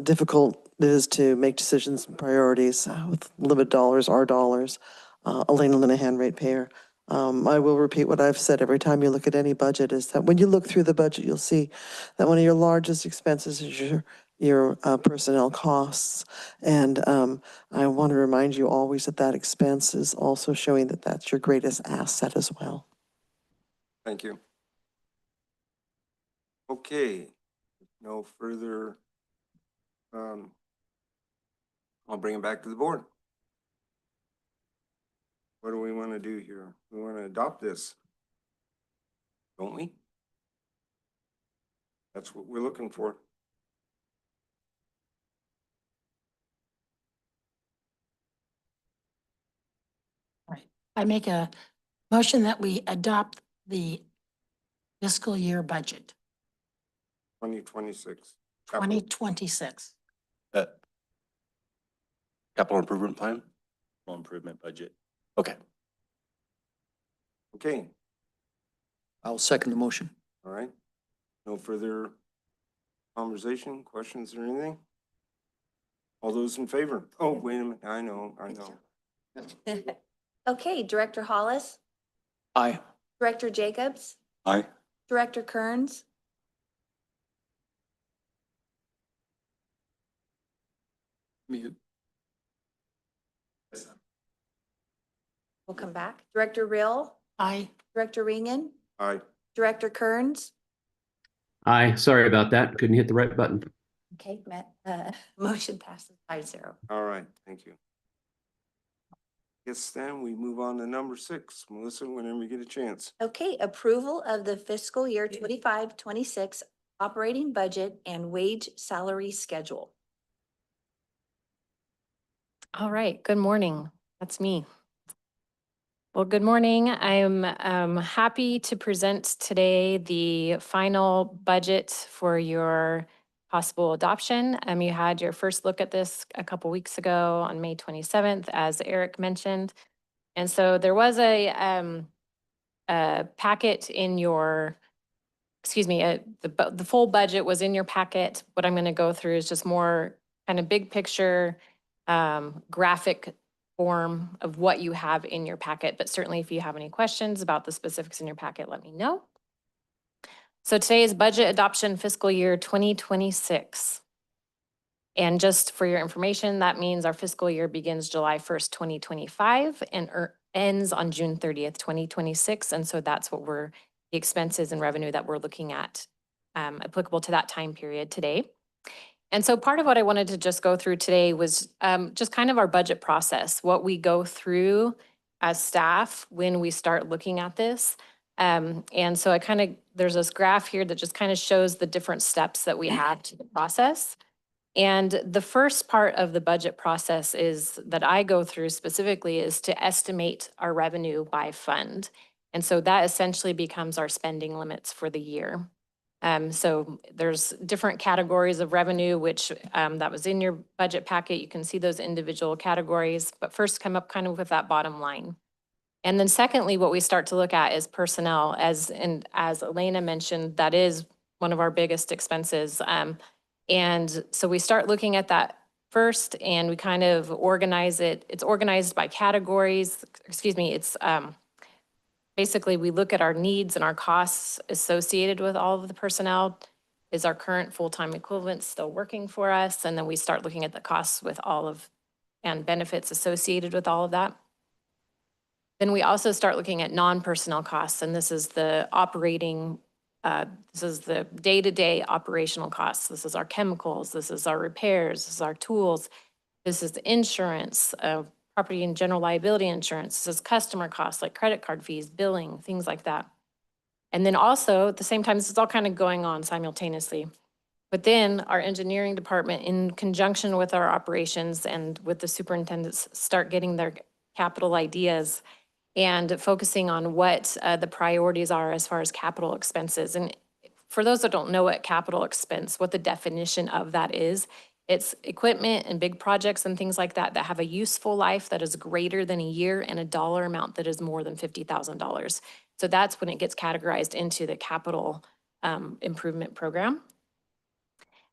difficult it is to make decisions and priorities with limited dollars, our dollars. Elena Linehan, ratepayer. I will repeat what I've said every time you look at any budget, is that when you look through the budget, you'll see that one of your largest expenses is your personnel costs. And I want to remind you always that that expense is also showing that that's your greatest asset as well. Thank you. Okay, no further. I'll bring it back to the board. What do we want to do here? We want to adopt this, don't we? That's what we're looking for. Right. I make a motion that we adopt the fiscal year budget. 2026. 2026. Uh, Capital improvement plan? Improvement budget. Okay. Okay, I'll second the motion. all right. No further conversation, questions or anything? All those in favor? Oh, wait a minute. I know. Okay, Director Hollis, Aye. Director Jacobs, Aye. Director Kearns, Mute. we'll come back. Director Rill, Aye. Director Ringen, Aye. Director Kearns. Aye, sorry about that. Couldn't hit the right button. Okay, motion passes 5-0. All right, thank you. Yes, then we move on to number 6. Melissa, whenever you get a chance. Okay, approval of the fiscal year 25-26 operating budget and wage salary schedule. All right, good morning. That's me. Well, good morning. I'm happy to present today the final budget for your possible adoption. You had your first look at this a couple weeks ago on May 27th, as Eric mentioned. And so there was a packet in your, the full budget was in your packet. What I'm going to go through is just more kind of big picture graphic form of what you have in your packet, but certainly if you have any questions about the specifics in your packet, let me know. So today is budget adoption fiscal year 2026. And just for your information, that means our fiscal year begins July 1st, 2025 and ends on June 30th, 2026. And so that's what the expenses and revenue that we're looking at applicable to that time period today. And so part of what I wanted to just go through today was just kind of our budget process, what we go through as staff when we start looking at this. And so there's this graph here that just kind of shows the different steps that we have to the process. And the first part of the budget process that I go through specifically is to estimate our revenue by fund. And so that essentially becomes our spending limits for the year. So there's different categories of revenue, which that was in your budget packet. You can see those individual categories, but first come up kind of with that bottom line. And then secondly, what we start to look at is personnel. As Elena mentioned, that is one of our biggest expenses. And so we start looking at that first and we kind of organize it. It's organized by categories, it's basically, we look at our needs and our costs associated with all of the personnel. Is our current full-time equivalent still working for us? And then we start looking at the costs with and benefits associated with all of that. Then we also start looking at non-personnel costs, and this is the this is the day-to-day operational costs. This is our chemicals, this is our repairs, this is our tools, this is the insurance, property and general liability insurance. This is customer costs like credit card fees, billing, things like that. And then also at the same time, this is all kind of going on simultaneously. But then our engineering department, in conjunction with our operations and with the superintendents, start getting their capital ideas and focusing on what the priorities are as far as capital expenses. And for those that don't know what capital expense, what the definition of that is, it's equipment and big projects and things like that that have a useful life that is greater than a year and a dollar amount that is more than $50,000. So that's when it gets categorized into the capital improvement program.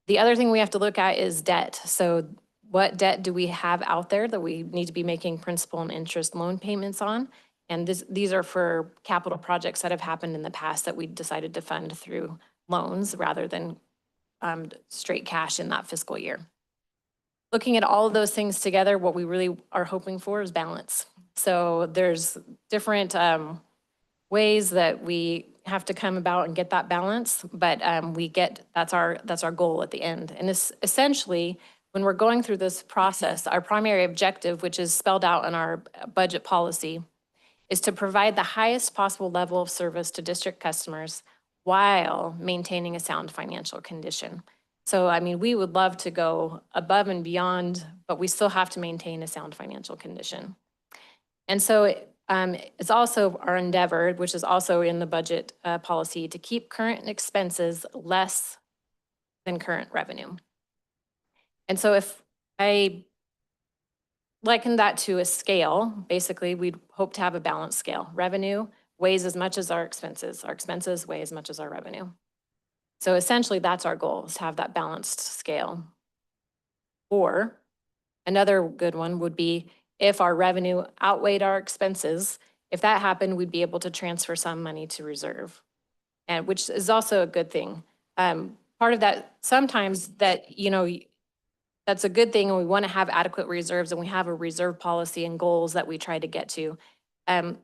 The other thing we have to look at is debt. So what debt do we have out there that we need to be making principal and interest loan payments on? And these are for capital projects that have happened in the past that we decided to fund through loans rather than straight cash in that fiscal year. Looking at all of those things together, what we really are hoping for is balance. So there's different ways that we have to come about and get that balance, but that's our goal at the end. And this essentially, when we're going through this process, our primary objective, which is spelled out in our budget policy, is to provide the highest possible level of service to district customers while maintaining a sound financial condition. So, I mean, we would love to go above and beyond, but we still have to maintain a sound financial condition. And so it's also our endeavor, which is also in the budget policy, to keep current expenses less than current revenue. And so if I liken that to a scale, basically we'd hope to have a balanced scale. Revenue weighs as much as our expenses weigh as much as our revenue. So essentially that's our goal, is to have that balanced scale. Or another good one would be if our revenue outweighed our expenses, if that happened, we'd be able to transfer some money to reserve, and which is also a good thing. Part of that, sometimes that, you know, that's a good thing, and we want to have adequate reserves, and we have a reserve policy and goals that we try to get to.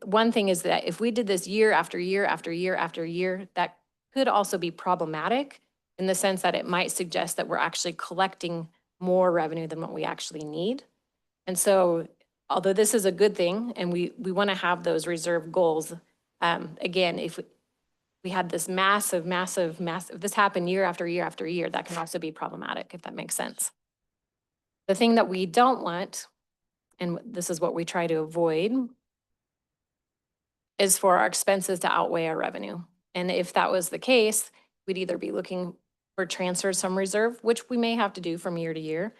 One thing is that if we did this year after year after year after year, that could also be problematic in the sense that it might suggest that we're actually collecting more revenue than what we actually need. And so, although this is a good thing, and we want to have those reserve goals, again, if we had this massive, this happened year after year after year, that can also be problematic, if that makes sense. The thing that we don't want, and this is what we try to avoid, is for our expenses to outweigh our revenue. And if that was the case, we'd either be looking for transfers from reserve, which we may have to do from year to year,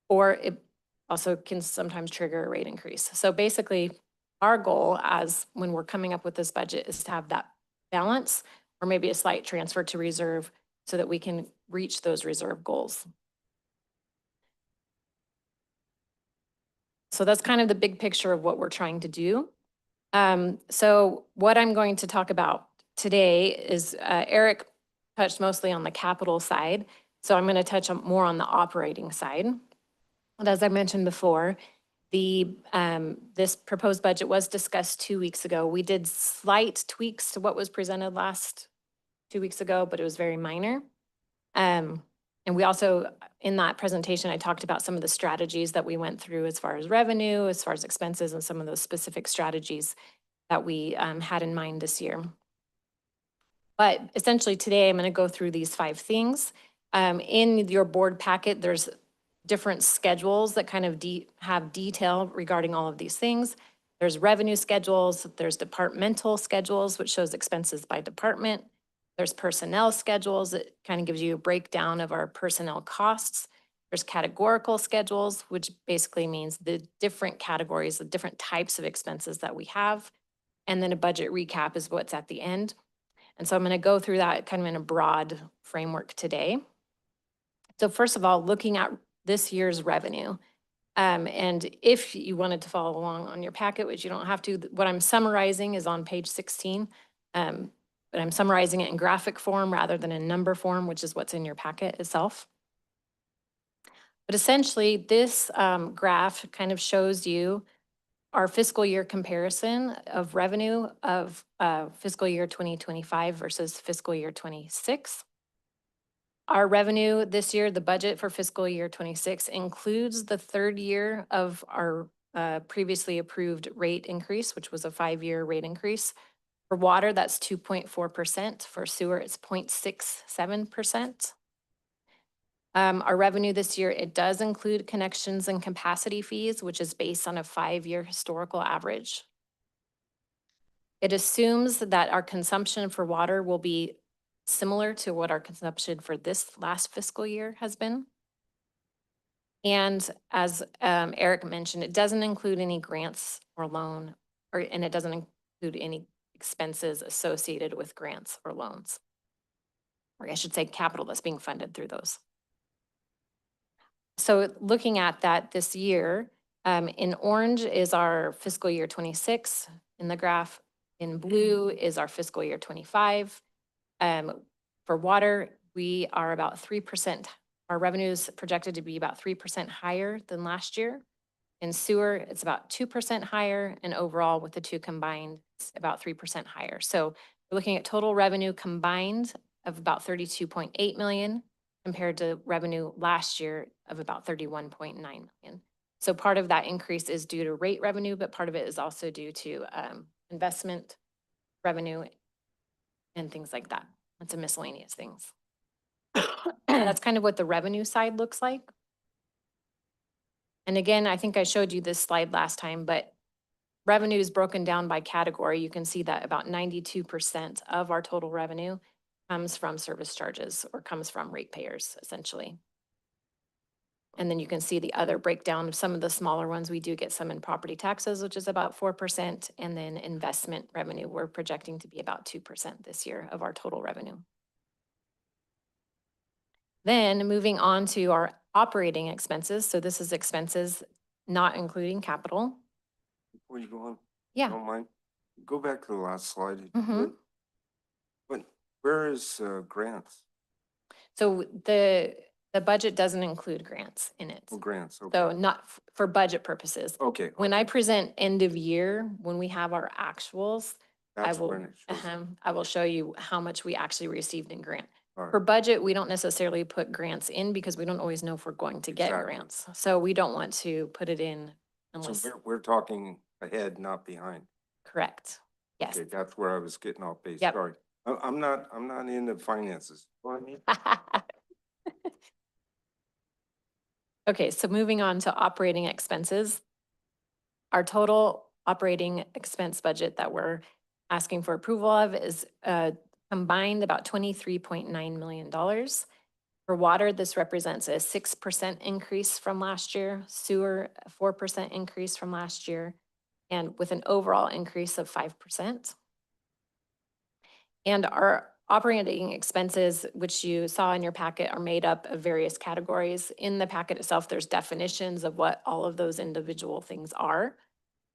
or it also can sometimes trigger a rate increase. So basically, our goal as when we're coming up with this budget is to have that balance, or maybe a slight transfer to reserve so that we can reach those reserve goals. So that's kind of the big picture of what we're trying to do. So what I'm going to talk about today is Eric touched mostly on the capital side. So I'm going to touch on more on the operating side. And as I mentioned before, this proposed budget was discussed 2 weeks ago. We did slight tweaks to what was presented 2 weeks ago, but it was very minor. And we also, in that presentation, I talked about some of the strategies that we went through as far as revenue, as far as expenses, and some of those specific strategies that we had in mind this year. But essentially today, I'm going to go through these 5 things. In your board packet, there's different schedules that kind of have detail regarding all of these things. There's revenue schedules, there's departmental schedules, which shows expenses by department. There's personnel schedules that kind of gives you a breakdown of our personnel costs. There's categorical schedules, which basically means the different categories, the different types of expenses that we have. And then a budget recap is what's at the end. And so I'm going to go through that kind of in a broad framework today. So first of all, looking at this year's revenue. And if you wanted to follow along on your packet, which you don't have to, what I'm summarizing is on page 16. But I'm summarizing it in graphic form rather than in number form, which is what's in your packet itself. But essentially, this graph kind of shows you our fiscal year comparison of revenue of fiscal year 2025 versus fiscal year 26. Our revenue this year, the budget for fiscal year 26 includes the 3rd year of our previously approved rate increase, which was a 5-year rate increase. For water, that's 2.4%. For sewer, it's 0.67%. Our revenue this year, it does include connections and capacity fees, which is based on a 5-year historical average. It assumes that our consumption for water will be similar to what our consumption for this last fiscal year has been. And as Eric mentioned, it doesn't include any grants or loan, and it doesn't include any expenses associated with grants or loans. Or I should say capital that's being funded through those. So looking at that this year, in orange is our fiscal year 26 in the graph. In blue is our fiscal year 25. For water, we are about 3%. Our revenue is projected to be about 3% higher than last year. In sewer, it's about 2% higher, and overall with the two combined, it's about 3% higher. So we're looking at total revenue combined of about 32.8 million compared to revenue last year of about 31.9 million. So part of that increase is due to rate revenue, but part of it is also due to investment revenue and things like that. It's a miscellaneous things. That's kind of what the revenue side looks like. And again, I think I showed you this slide last time, but revenue is broken down by category. You can see that about 92% of our total revenue comes from service charges or comes from ratepayers, essentially. And then you can see the other breakdown of some of the smaller ones. We do get some in property taxes, which is about 4%, and then investment revenue, we're projecting to be about 2% this year of our total revenue. Then moving on to our operating expenses. So this is expenses not including capital. Before you go on, Yeah. don't mind, go back to the last slide. if you Mhm. would. But where is grants? So the budget doesn't include grants in it. Oh, grants, okay. So not for budget purposes. Okay. When I present end of year, when we have our actuals, That's when it shows. I will show you how much we actually received in grant. All right. For budget, we don't necessarily put grants in because we don't always know if we're going to get Exactly. grants. So we don't want to put it in So unless, we're talking ahead, not behind. correct. Yes. Okay, that's where I was getting off base. Yep. Sorry. I'm not into finances. You know what I mean? Okay, so moving on to operating expenses. Our total operating expense budget that we're asking for approval of is combined about $23.9 million. For water, this represents a 6% increase from last year, sewer, a 4% increase from last year, and with an overall increase of 5%. And our operating expenses, which you saw in your packet, are made up of various categories. In the packet itself, there's definitions of what all of those individual things are.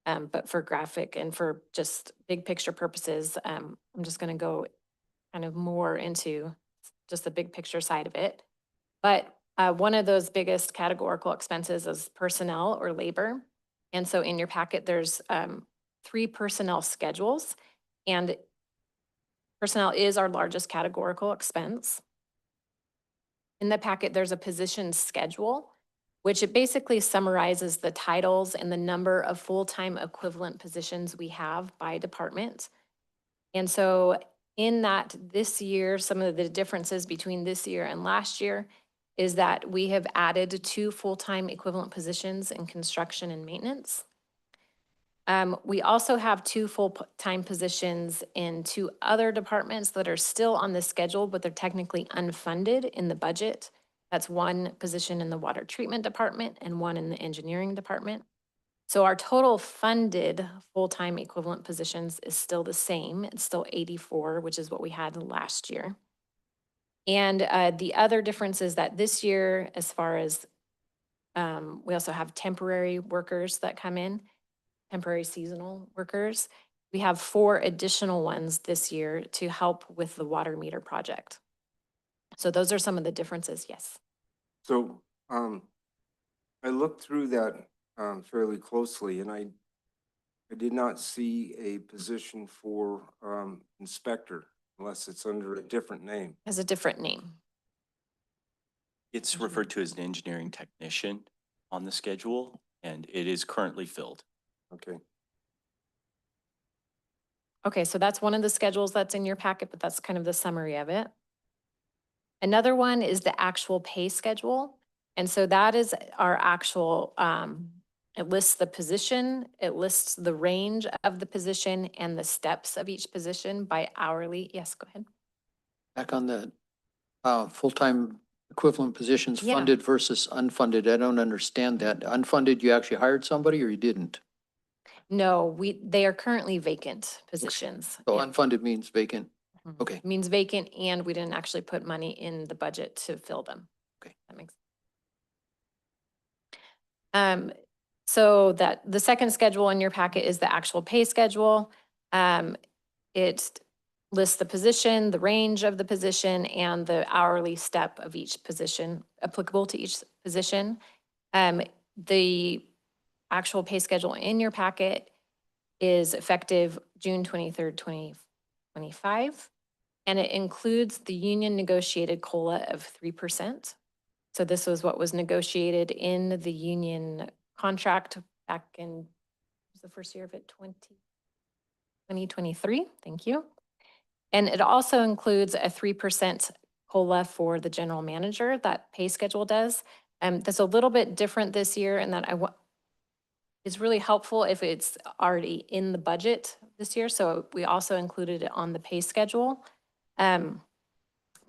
But for graphic and for just big picture purposes, I'm just going to go kind of more into just the big picture side of it. But one of those biggest categorical expenses is personnel or labor. And so in your packet, there's 3 personnel schedules, and personnel is our largest categorical expense. In the packet, there's a position schedule, which it basically summarizes the titles and the number of full-time equivalent positions we have by department. And so in that this year, some of the differences between this year and last year is that we have added 2 full-time equivalent positions in construction and maintenance. We also have 2 full-time positions in 2 other departments that are still on the schedule, but they're technically unfunded in the budget. That's 1 position in the water treatment department and 1 in the engineering department. So our total funded full-time equivalent positions is still the same. It's still 84, which is what we had last year. And the other difference is that this year, as far as we also have temporary workers that come in, temporary seasonal workers. We have 4 additional ones this year to help with the water meter project. So those are some of the differences, yes. So I looked through that fairly closely, and I did not see a position for inspector unless it's under a different name. Has a different name. It's referred to as an engineering technician on the schedule, and it is currently filled. Okay. Okay, so that's one of the schedules that's in your packet, but that's kind of the summary of it. Another one is the actual pay schedule. And so that is our actual, it lists the position, it lists the range of the position and the steps of each position by hourly. Yes, go ahead. Back on the full-time equivalent positions, Yeah. funded versus unfunded. I don't understand that. Unfunded, you actually hired somebody or you didn't? No, they are currently vacant positions. So Yeah. unfunded means vacant. Mhm. Okay. Means vacant, and we didn't actually put money in the budget to fill them. Okay. That makes. So that the second schedule in your packet is the actual pay schedule. It lists the position, the range of the position, and the hourly step of each position applicable to each position. The actual pay schedule in your packet is effective June 23rd, 2025. And it includes the union negotiated COLA of 3%. So this was what was negotiated in the union contract back in, was the first year of it, 2023, thank you. And it also includes a 3% COLA for the general manager, that pay schedule does. That's a little bit different this year, and that it's really helpful if it's already in the budget this year. So we also included it on the pay schedule.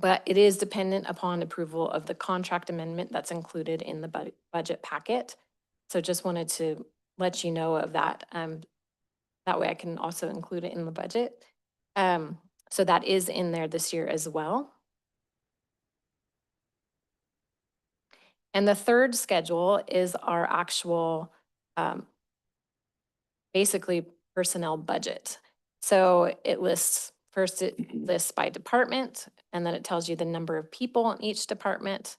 but it is dependent upon approval of the contract amendment that's included in the budget packet. So just wanted to let you know of that. That way I can also include it in the budget. So that is in there this year as well. And the third schedule is our actual, basically personnel budget. So it lists, first it lists by department, and then it tells you the number of people in each department.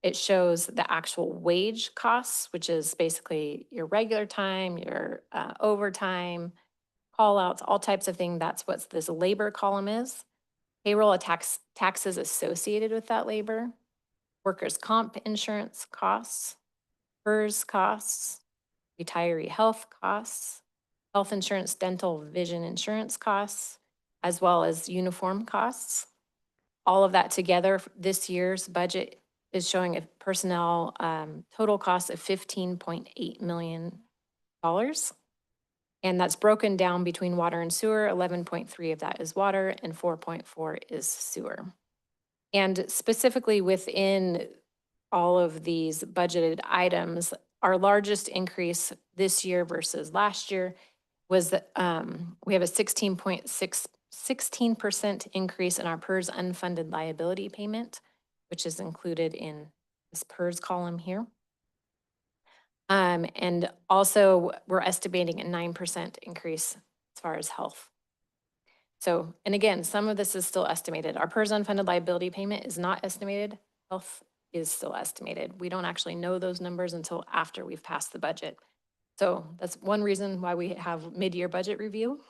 It shows the actual wage costs, which is basically your regular time, your overtime, call outs, all types of things. That's what this labor column is. Payroll taxes associated with that labor, workers' comp insurance costs, PERS costs, retiree health costs, health insurance, dental, vision insurance costs, as well as uniform costs. All of that together, this year's budget is showing a personnel total cost of $15.8 million. And that's broken down between water and sewer. 11.3 of that is water and 4.4 is sewer. And specifically within all of these budgeted items, our largest increase this year versus last year was that we have a 16% increase in our PERS unfunded liability payment, which is included in this PERS column here. And also we're estimating a 9% increase as far as health. So, and again, some of this is still estimated. Our PERS unfunded liability payment is not estimated. Health is still estimated. We don't actually know those numbers until after we've passed the budget. So that's one reason why we have mid-year budget review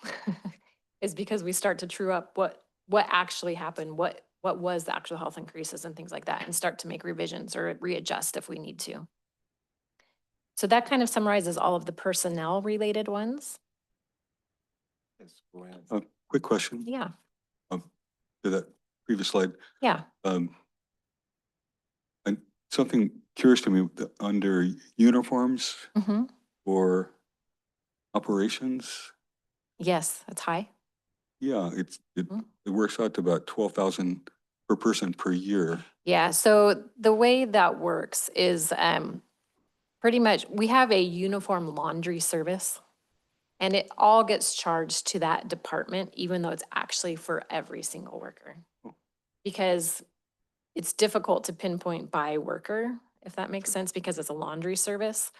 is because we start to true up what actually happened, what was the actual health increases and things like that, and start to make revisions or readjust if we need to. So that kind of summarizes all of the personnel related ones. Yes, go ahead. Quick question. Yeah. To that previous slide. Yeah. And something curious to me, under uniforms or operations. Yes, that's high. Yeah, it works out to about 12,000 per person per year. Yeah, so the way that works is pretty much we have a uniform laundry service and it all gets charged to that department, even though it's actually for every single worker. Because it's difficult to pinpoint by worker, if that makes sense, because it's a laundry service,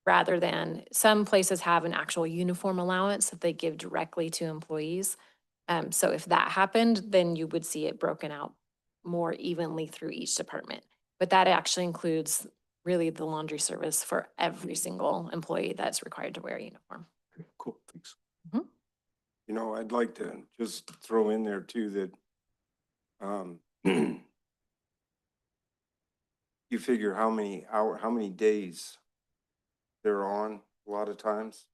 rather than some places have an actual uniform allowance that they give directly to employees. So if that happened, then you would see it broken out more evenly through each department. But that actually includes really the laundry service for every single employee that's required to wear a uniform. Okay, cool, thanks. You know, I'd like to just throw in there too that you figure how many days they're on a lot of times.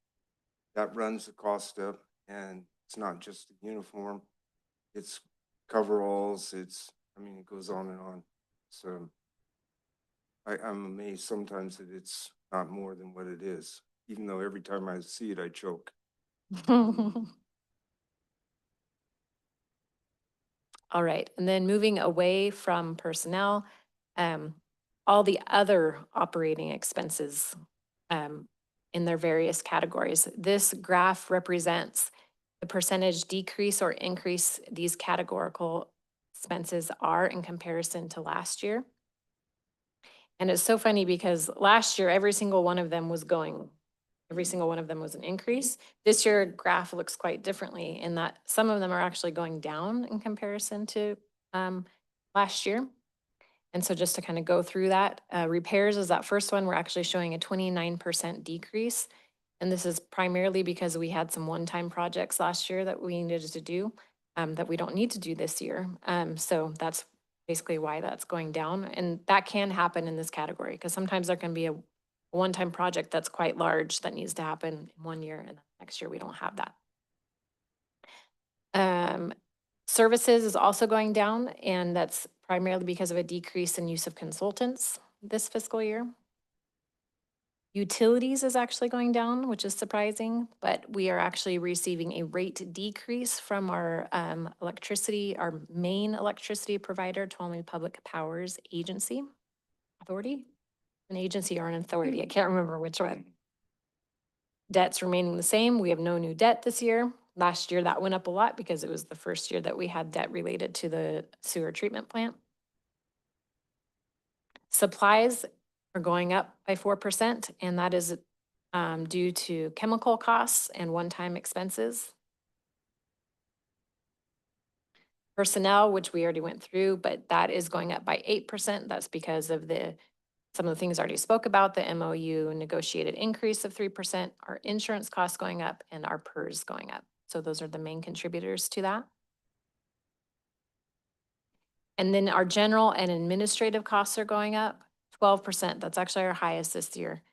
That runs the cost up, and it's not just a uniform, it's coveralls, I mean, it goes on and on. So I'm amazed sometimes that it's not more than what it is, even though every time I see it, I choke. All right, and then moving away from personnel, all the other operating expenses in their various categories. This graph represents the percentage decrease or increase these categorical expenses are in comparison to last year. And it's so funny because last year, every single one of them was an increase. This year, graph looks quite differently in that some of them are actually going down in comparison to last year. And so just to kind of go through that, repairs is that first one, we're actually showing a 29% decrease. And this is primarily because we had some one-time projects last year that we needed to do that we don't need to do this year. So that's basically why that's going down. And that can happen in this category because sometimes there can be a one-time project that's quite large that needs to happen in 1 year and next year we don't have that. Services is also going down, and that's primarily because of a decrease in use of consultants this fiscal year. Utilities is actually going down, which is surprising, but we are actually receiving a rate decrease from our our main electricity provider, Tuolumne Public Powers Agency Authority, an agency or an authority. I can't remember which one. Debt's remaining the same. We have no new debt this year. Last year that went up a lot because it was the first year that we had debt related to the sewer treatment plant. Supplies are going up by 4%, and that is due to chemical costs and one-time expenses. Personnel, which we already went through, but that is going up by 8%. That's because of some of the things I already spoke about, the MOU negotiated increase of 3%, our insurance costs going up, and our PERS going up. So those are the main contributors to that. And then our general and administrative costs are going up 12%. That's actually our highest this year.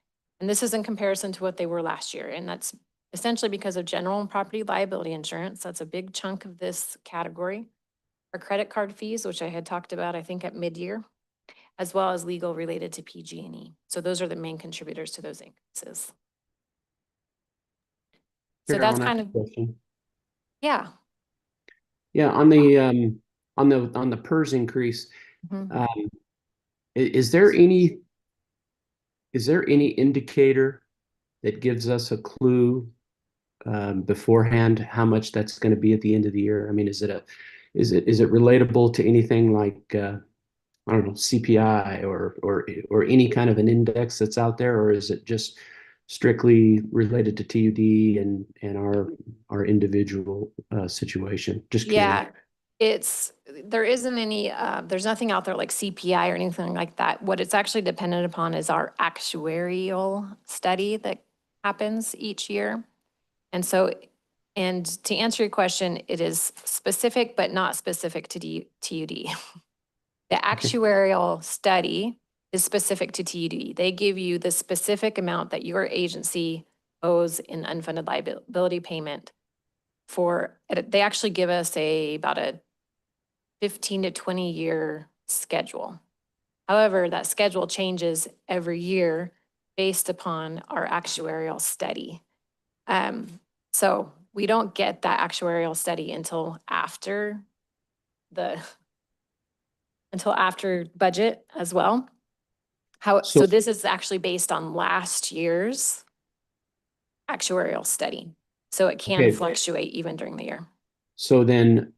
And this is in comparison to what they were last year. And that's essentially because of general and property liability insurance. That's a big chunk of this category. Our credit card fees, which I had talked about, I think at mid-year, as well as legal related to PG&E. So those are the main contributors to those increases. So that's kind of, yeah. Yeah, on the PERS increase, is there any indicator that gives us a clue beforehand how much that's going to be at the end of the year? I mean, is it relatable to anything like I don't know, CPI or any kind of an index that's out there, or is it just strictly related to TUD and our individual situation? Just curious. Yeah, there isn't any, there's nothing out there like CPI or anything like that. What it's actually dependent upon is our actuarial study that happens each year. And so, and to answer your question, it is specific, but not specific to TUD. The actuarial study is specific to TUD. They give you the specific amount that your agency owes in unfunded liability payment for, they actually give us about a 15 to 20 year schedule. However, that schedule changes every year based upon our actuarial study. So we don't get that actuarial study until after budget as well. So this is actually based on last year's actuarial study. So it can fluctuate even during the year. So then,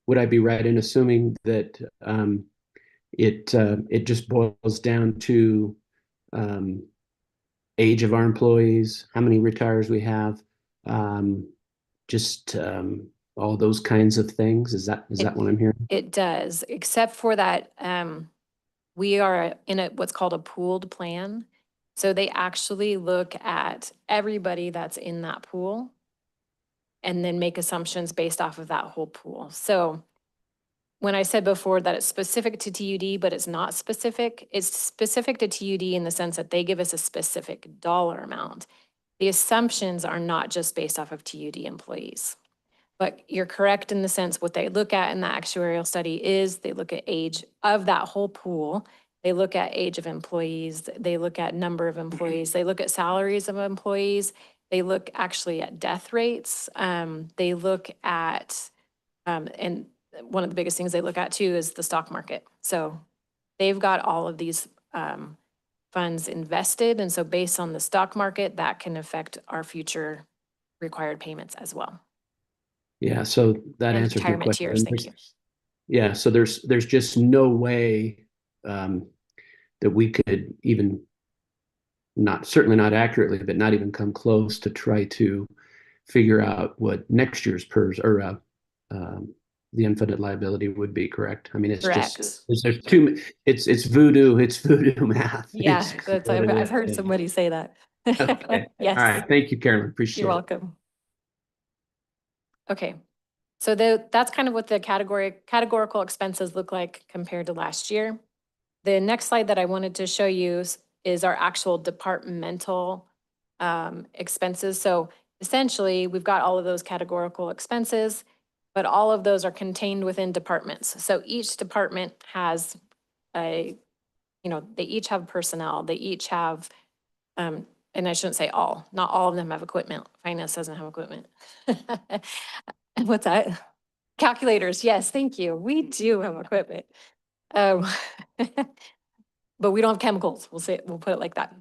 would I be right in assuming that it just boils down to age of our employees, how many retires we have, just all those kinds of things? Is that what I'm hearing? It does, except for that we are in what's called a pooled plan. So they actually look at everybody that's in that pool and then make assumptions based off of that whole pool. So when I said before that it's specific to TUD, but it's not specific, it's specific to TUD in the sense that they give us a specific dollar amount. The assumptions are not just based off of TUD employees. But you're correct in the sense what they look at in the actuarial study is they look at age of that whole pool. They look at age of employees. They look at number of employees. They look at salaries of employees. They look actually at death rates. They look at, and one of the biggest things they look at too is the stock market. So they've got all of these funds invested. And so based on the stock market, that can affect our future required payments as well. Yeah, so that And answers my retirement question. tiers, thank you. Yeah, so there's just no way that we could even certainly not accurately, but not even come close to try to figure out what next year's PERS or the unfunded liability would be, correct? I mean, it's Correct. just there's it's voodoo math. Yeah, It's I've heard somebody say that. Okay. Yes. All right. Thank you, Carolyn. Appreciate You're it. welcome. Okay. So that's kind of what the categorical expenses look like compared to last year. The next slide that I wanted to show you is our actual departmental expenses. So essentially, we've got all of those categorical expenses, but all of those are contained within departments. So each department has a you know, they each have personnel, they each have, and I shouldn't say all, not all of them have equipment. Finance doesn't have equipment. What's that? Calculators, yes, thank you. We do have equipment. Um, but we don't have chemicals, we'll put it like that.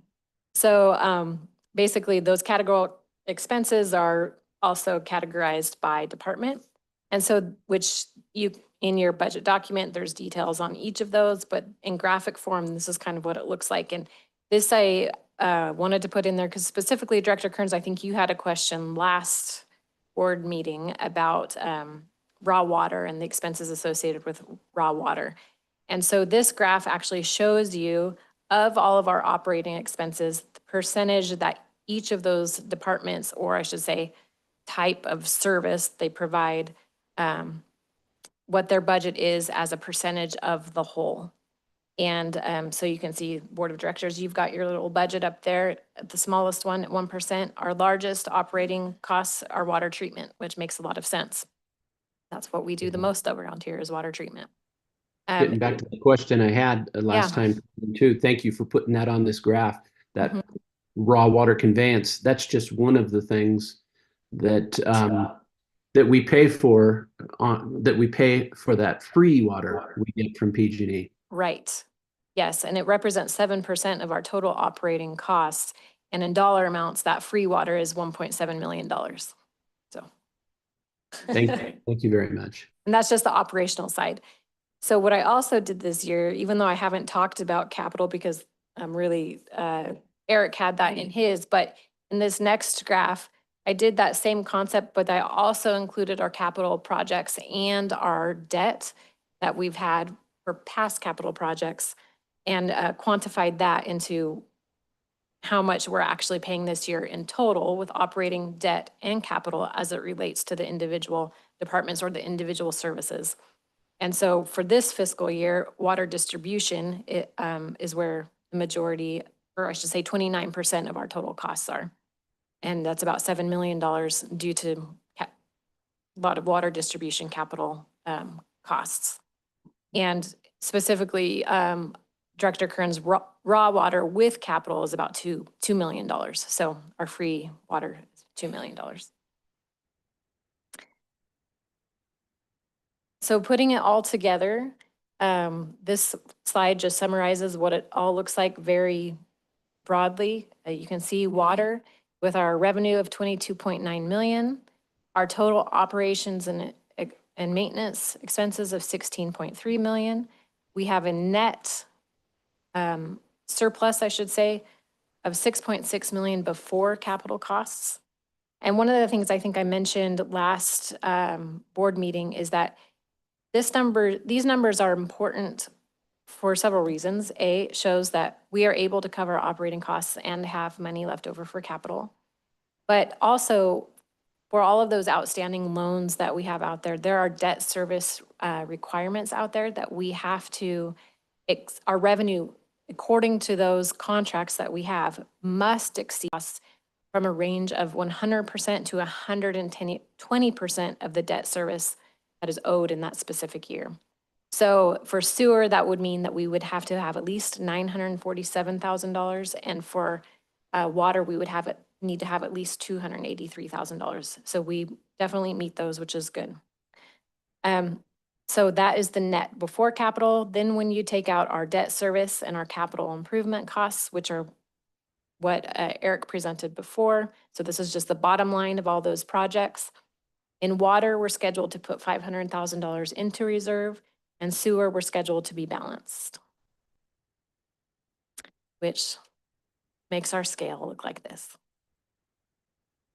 So basically those category expenses are also categorized by department. And so, which you, in your budget document, there's details on each of those, but in graphic form, this is kind of what it looks like. And this I wanted to put in there because specifically Director Kearns, I think you had a question last board meeting about raw water and the expenses associated with raw water. And so this graph actually shows you of all of our operating expenses, the percentage that each of those departments, or I should say, type of service they provide, what their budget is as a percentage of the whole. And so you can see Board of Directors, you've got your little budget up there, the smallest one at 1%. Our largest operating costs are water treatment, which makes a lot of sense. That's what we do the most of around here is water treatment. Getting back to the question I had last time too, thank you for putting that on this graph, that raw water conveyance. That's just one of the things that that we pay for that free water we get from PG&E. Right. Yes, and it represents 7% of our total operating costs. And in dollar amounts, that free water is $1.7 million. So. Thank you very much. And that's just the operational side. So what I also did this year, even though I haven't talked about capital because I'm really, Eric had that in his, but in this next graph, I did that same concept, but I also included our capital projects and our debt that we've had for past capital projects and quantified that into how much we're actually paying this year in total with operating debt and capital as it relates to the individual departments or the individual services. And so for this fiscal year, water distribution is where the majority, or I should say 29% of our total costs are. And that's about $7 million due to a lot of water distribution capital costs. And specifically, Director Kern's raw water with capital is about $2 million. So our free water is $2 million. So putting it all together, this slide just summarizes what it all looks like very broadly. You can see water with our revenue of 22.9 million, our total operations and maintenance expenses of 16.3 million. We have a net surplus, I should say, of 6.6 million before capital costs. And one of the things I think I mentioned last board meeting is that these numbers are important for several reasons. A, it shows that we are able to cover operating costs and have money left over for capital. But also, for all of those outstanding loans that we have out there, there are debt service requirements out there that we have to, our revenue, according to those contracts that we have, must exceed us from a range of 100% to 120% of the debt service that is owed in that specific year. So for sewer, that would mean that we would have to have at least $947,000. And for water, we would need to have at least $283,000. So we definitely meet those, which is good. So that is the net before capital. Then when you take out our debt service and our capital improvement costs, which are what Eric presented before. So this is just the bottom line of all those projects. In water, we're scheduled to put $500,000 into reserve, and sewer, we're scheduled to be balanced, which makes our scale look like this.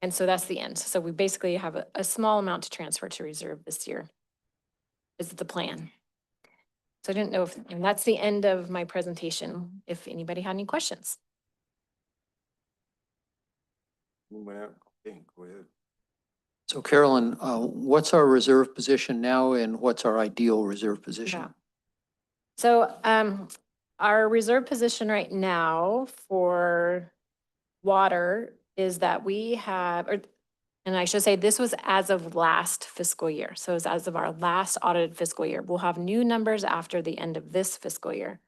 And so that's the end. So we basically have a small amount to transfer to reserve this year. Is the plan. So I didn't know if, and that's the end of my presentation, if anybody had any questions. Okay, go ahead. So Carolyn, what's our reserve position now and what's our ideal reserve position? Yeah. So our reserve position right now for water is that we have, and I should say this was as of last fiscal year. So it's as of our last audited fiscal year. We'll have new numbers after the end of this fiscal year.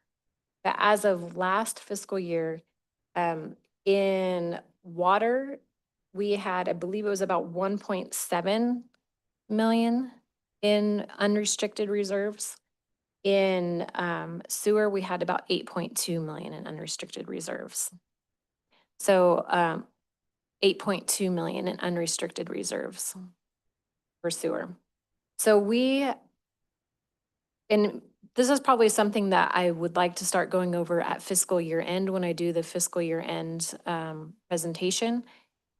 But as of last fiscal year, in water, we had, I believe it was about 1.7 million in unrestricted reserves. In sewer, we had about 8.2 million in unrestricted reserves. So 8.2 million in unrestricted reserves for sewer. So and this is probably something that I would like to start going over at fiscal year end when I do the fiscal year end presentation,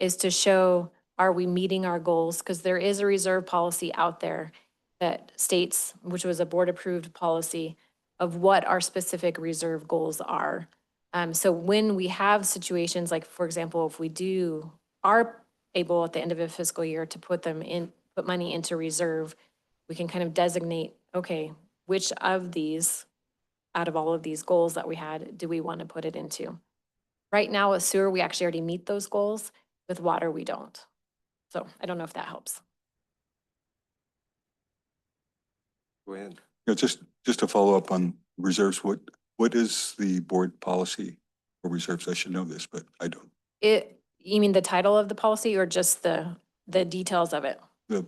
is to show, are we meeting our goals? Because there is a reserve policy out there that states, which was a board approved policy, of what our specific reserve goals are. So when we have situations like, for example, if we are able at the end of a fiscal year to put money into reserve, we can kind of designate, okay, which of these, out of all of these goals that we had, do we want to put it into? Right now with sewer, we actually already meet those goals. With water, we don't. So I don't know if that helps. Go ahead. Yeah, just to follow up on reserves, what is the board policy for reserves? I should know this, but I don't. You mean the title of the policy or just the details of it? The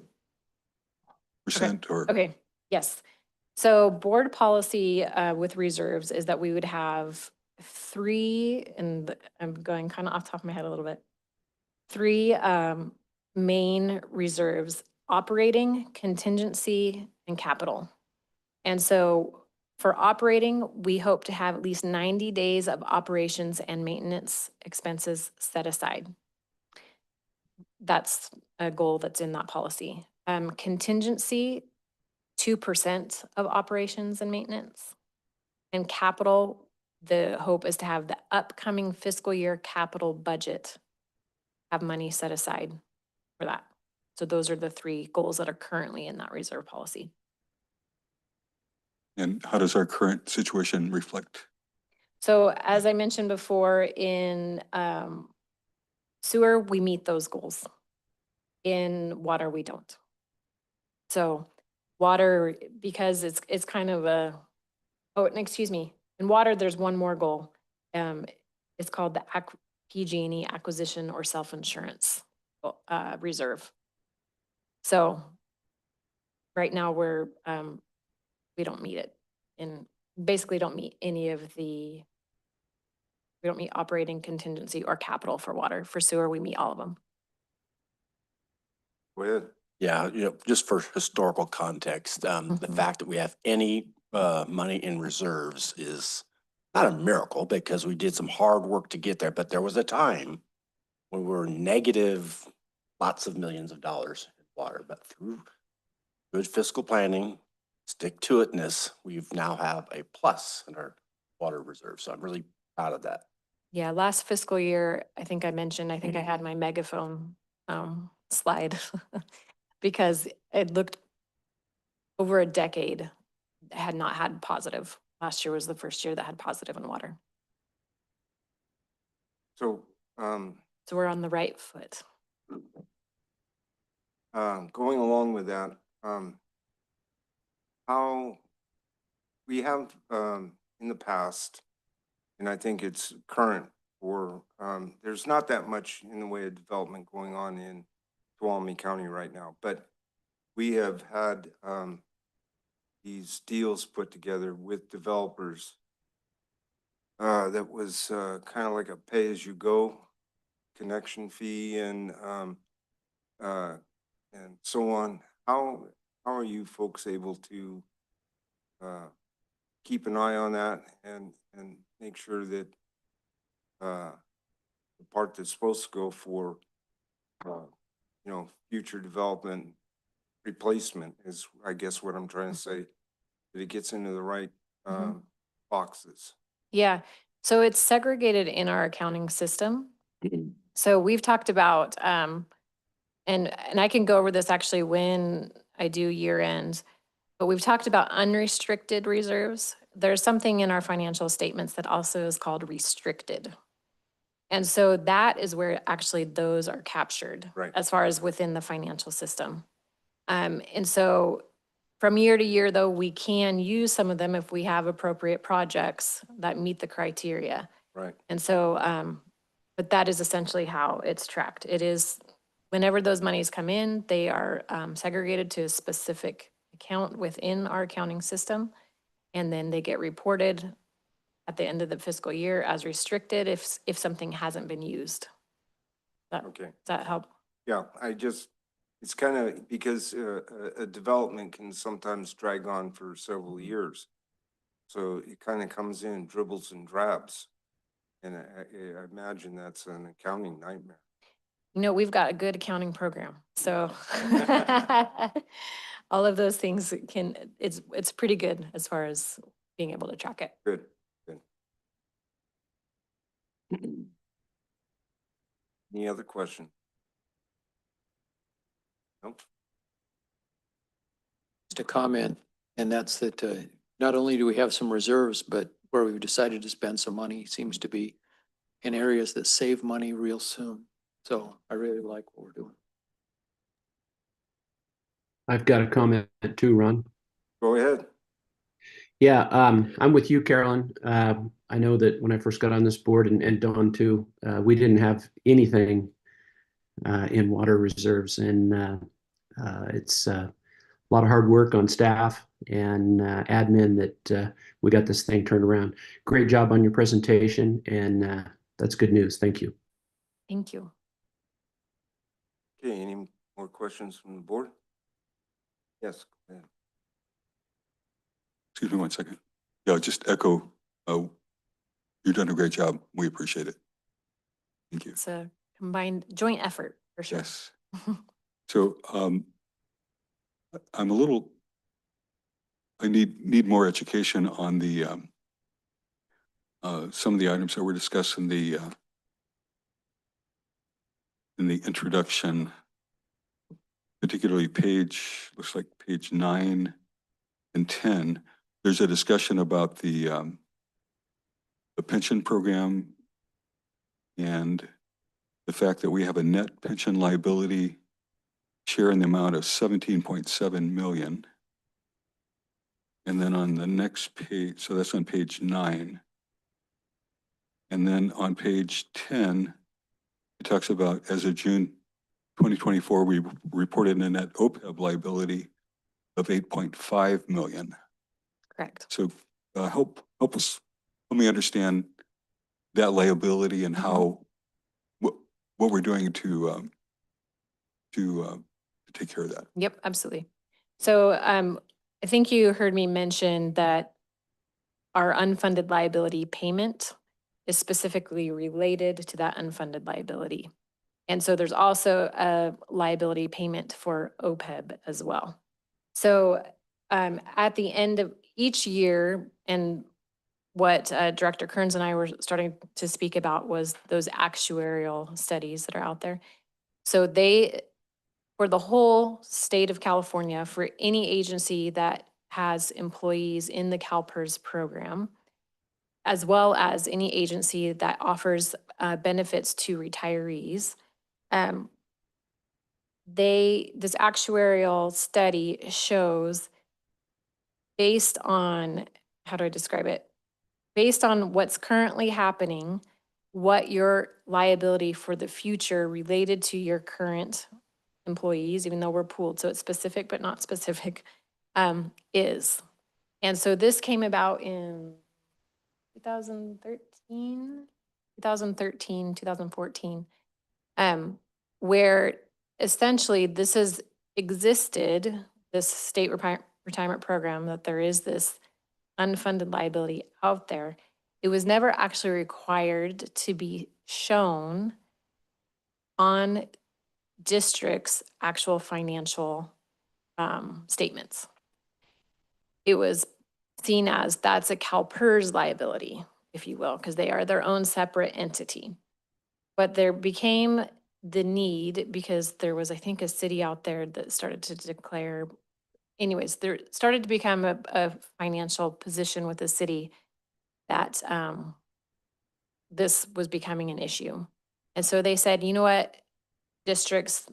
percent or. Okay, yes. So board policy with reserves is that we would have three, and I'm going kind of off the top of my head a little bit, three main reserves: operating, contingency, and capital. And so for operating, we hope to have at least 90 days of operations and maintenance expenses set aside. That's a goal that's in that policy. Contingency, 2% of operations and maintenance. And capital, the hope is to have the upcoming fiscal year capital budget have money set aside for that. So those are the three goals that are currently in that reserve policy. And how does our current situation reflect? So as I mentioned before, in sewer, we meet those goals. In water, we don't. So water, because it's kind of oh, and excuse me, in water, there's one more goal. It's called the PG&E acquisition or self-insurance reserve. So right now we don't meet it, and basically don't meet any of we don't meet operating, contingency, or capital for water. For sewer, we meet all of them. Go ahead. Yeah, just for historical context, the fact that we have any money in reserves is not a miracle because we did some hard work to get there, but there was a time when we were negative lots of millions of dollars in water, but through good fiscal planning, stick-to-itness, we've now have a plus in our water reserve. So I'm really proud of that. Yeah, last fiscal year, I think I had my megaphone slide because it looked over a decade had not had positive. Last year was the first year that had positive in water. So, So we're on the right foot. going along with that, how we have in the past, and I think it's current, or there's not that much in the way of development going on in Tuolumne County right now, but we have had these deals put together with developers that was kind of like a pay-as-you-go connection fee and so on. How are you folks able to keep an eye on that and make sure that the part that's supposed to go for future development replacement is, I guess, what I'm trying to say, that it gets into the right boxes? Yeah, so it's segregated in our accounting system. So we've talked about, and I can go over this actually when I do year end, but we've talked about unrestricted reserves. There's something in our financial statements that also is called restricted. And so that is where actually those are captured, right, as far as within the financial system. And so From year to year, though, we can use some of them if we have appropriate projects that meet the criteria. Right. And so, but that is essentially how it's tracked. It is, whenever those monies come in, they are segregated to a specific account within our accounting system. And then they get reported at the end of the fiscal year as restricted if something hasn't been used. Okay. Does that help? Yeah, it's kind of because a development can sometimes drag on for several years. So it kind of comes in dribbles and drabs. And I imagine that's an accounting nightmare. You know, we've got a good accounting program, so all of those things it's pretty good as far as being able to track it. Good, good. Any other question? Nope. Just a comment, and that's that not only do we have some reserves, but where we've decided to spend some money seems to be in areas that save money real soon. So I really like what we're doing. I've got a comment too, Ron. Go ahead. Yeah, I'm with you, Carolyn. I know that when I first got on this board and Dawn too, we didn't have anything in water reserves, and it's a lot of hard work on staff and admin that we got this thing turned around. Great job on your presentation, and that's good news. Thank you. Thank you. Okay, any more questions from the board? Yes. Go ahead. Excuse me 1 second. Yeah, just echo, you've done a great job. We appreciate it. Thank you. It's a combined joint effort for sure. Yes. So I'm a little, I need more education on the some of the items that were discussed in the introduction, particularly looks like page 9 and 10. There's a discussion about the pension program and the fact that we have a net pension liability share in the amount of 17.7 million. And then on the next page, so that's on page 9. And then on page 10, it talks about as of June 2024, we reported a net OPEB liability of 8.5 million. Correct. So help me understand that liability and how what we're doing to take care of that. Yep, absolutely. So I think you heard me mention that our unfunded liability payment is specifically related to that unfunded liability. And so there's also a liability payment for OPEB as well. So at the end of each year, and what Director Kearns and I were starting to speak about was those actuarial studies that are out there. So for the whole state of California, for any agency that has employees in the CalPERS program, as well as any agency that offers benefits to retirees, this actuarial study shows based on, how do I describe it? Based on what's currently happening, what your liability for the future related to your current employees, even though we're pooled, so it's specific but not specific, is. And so this came about in 2014, where essentially this has existed, this state retirement program, that there is this unfunded liability out there. It was never actually required to be shown on districts' actual financial statements. It was seen as that's a CalPERS liability, if you will, because they are their own separate entity. But there became the need, because there was, I think, a city out there that started to declare, anyways, there started to become a financial position with the city that this was becoming an issue. And so they said, you know what, districts,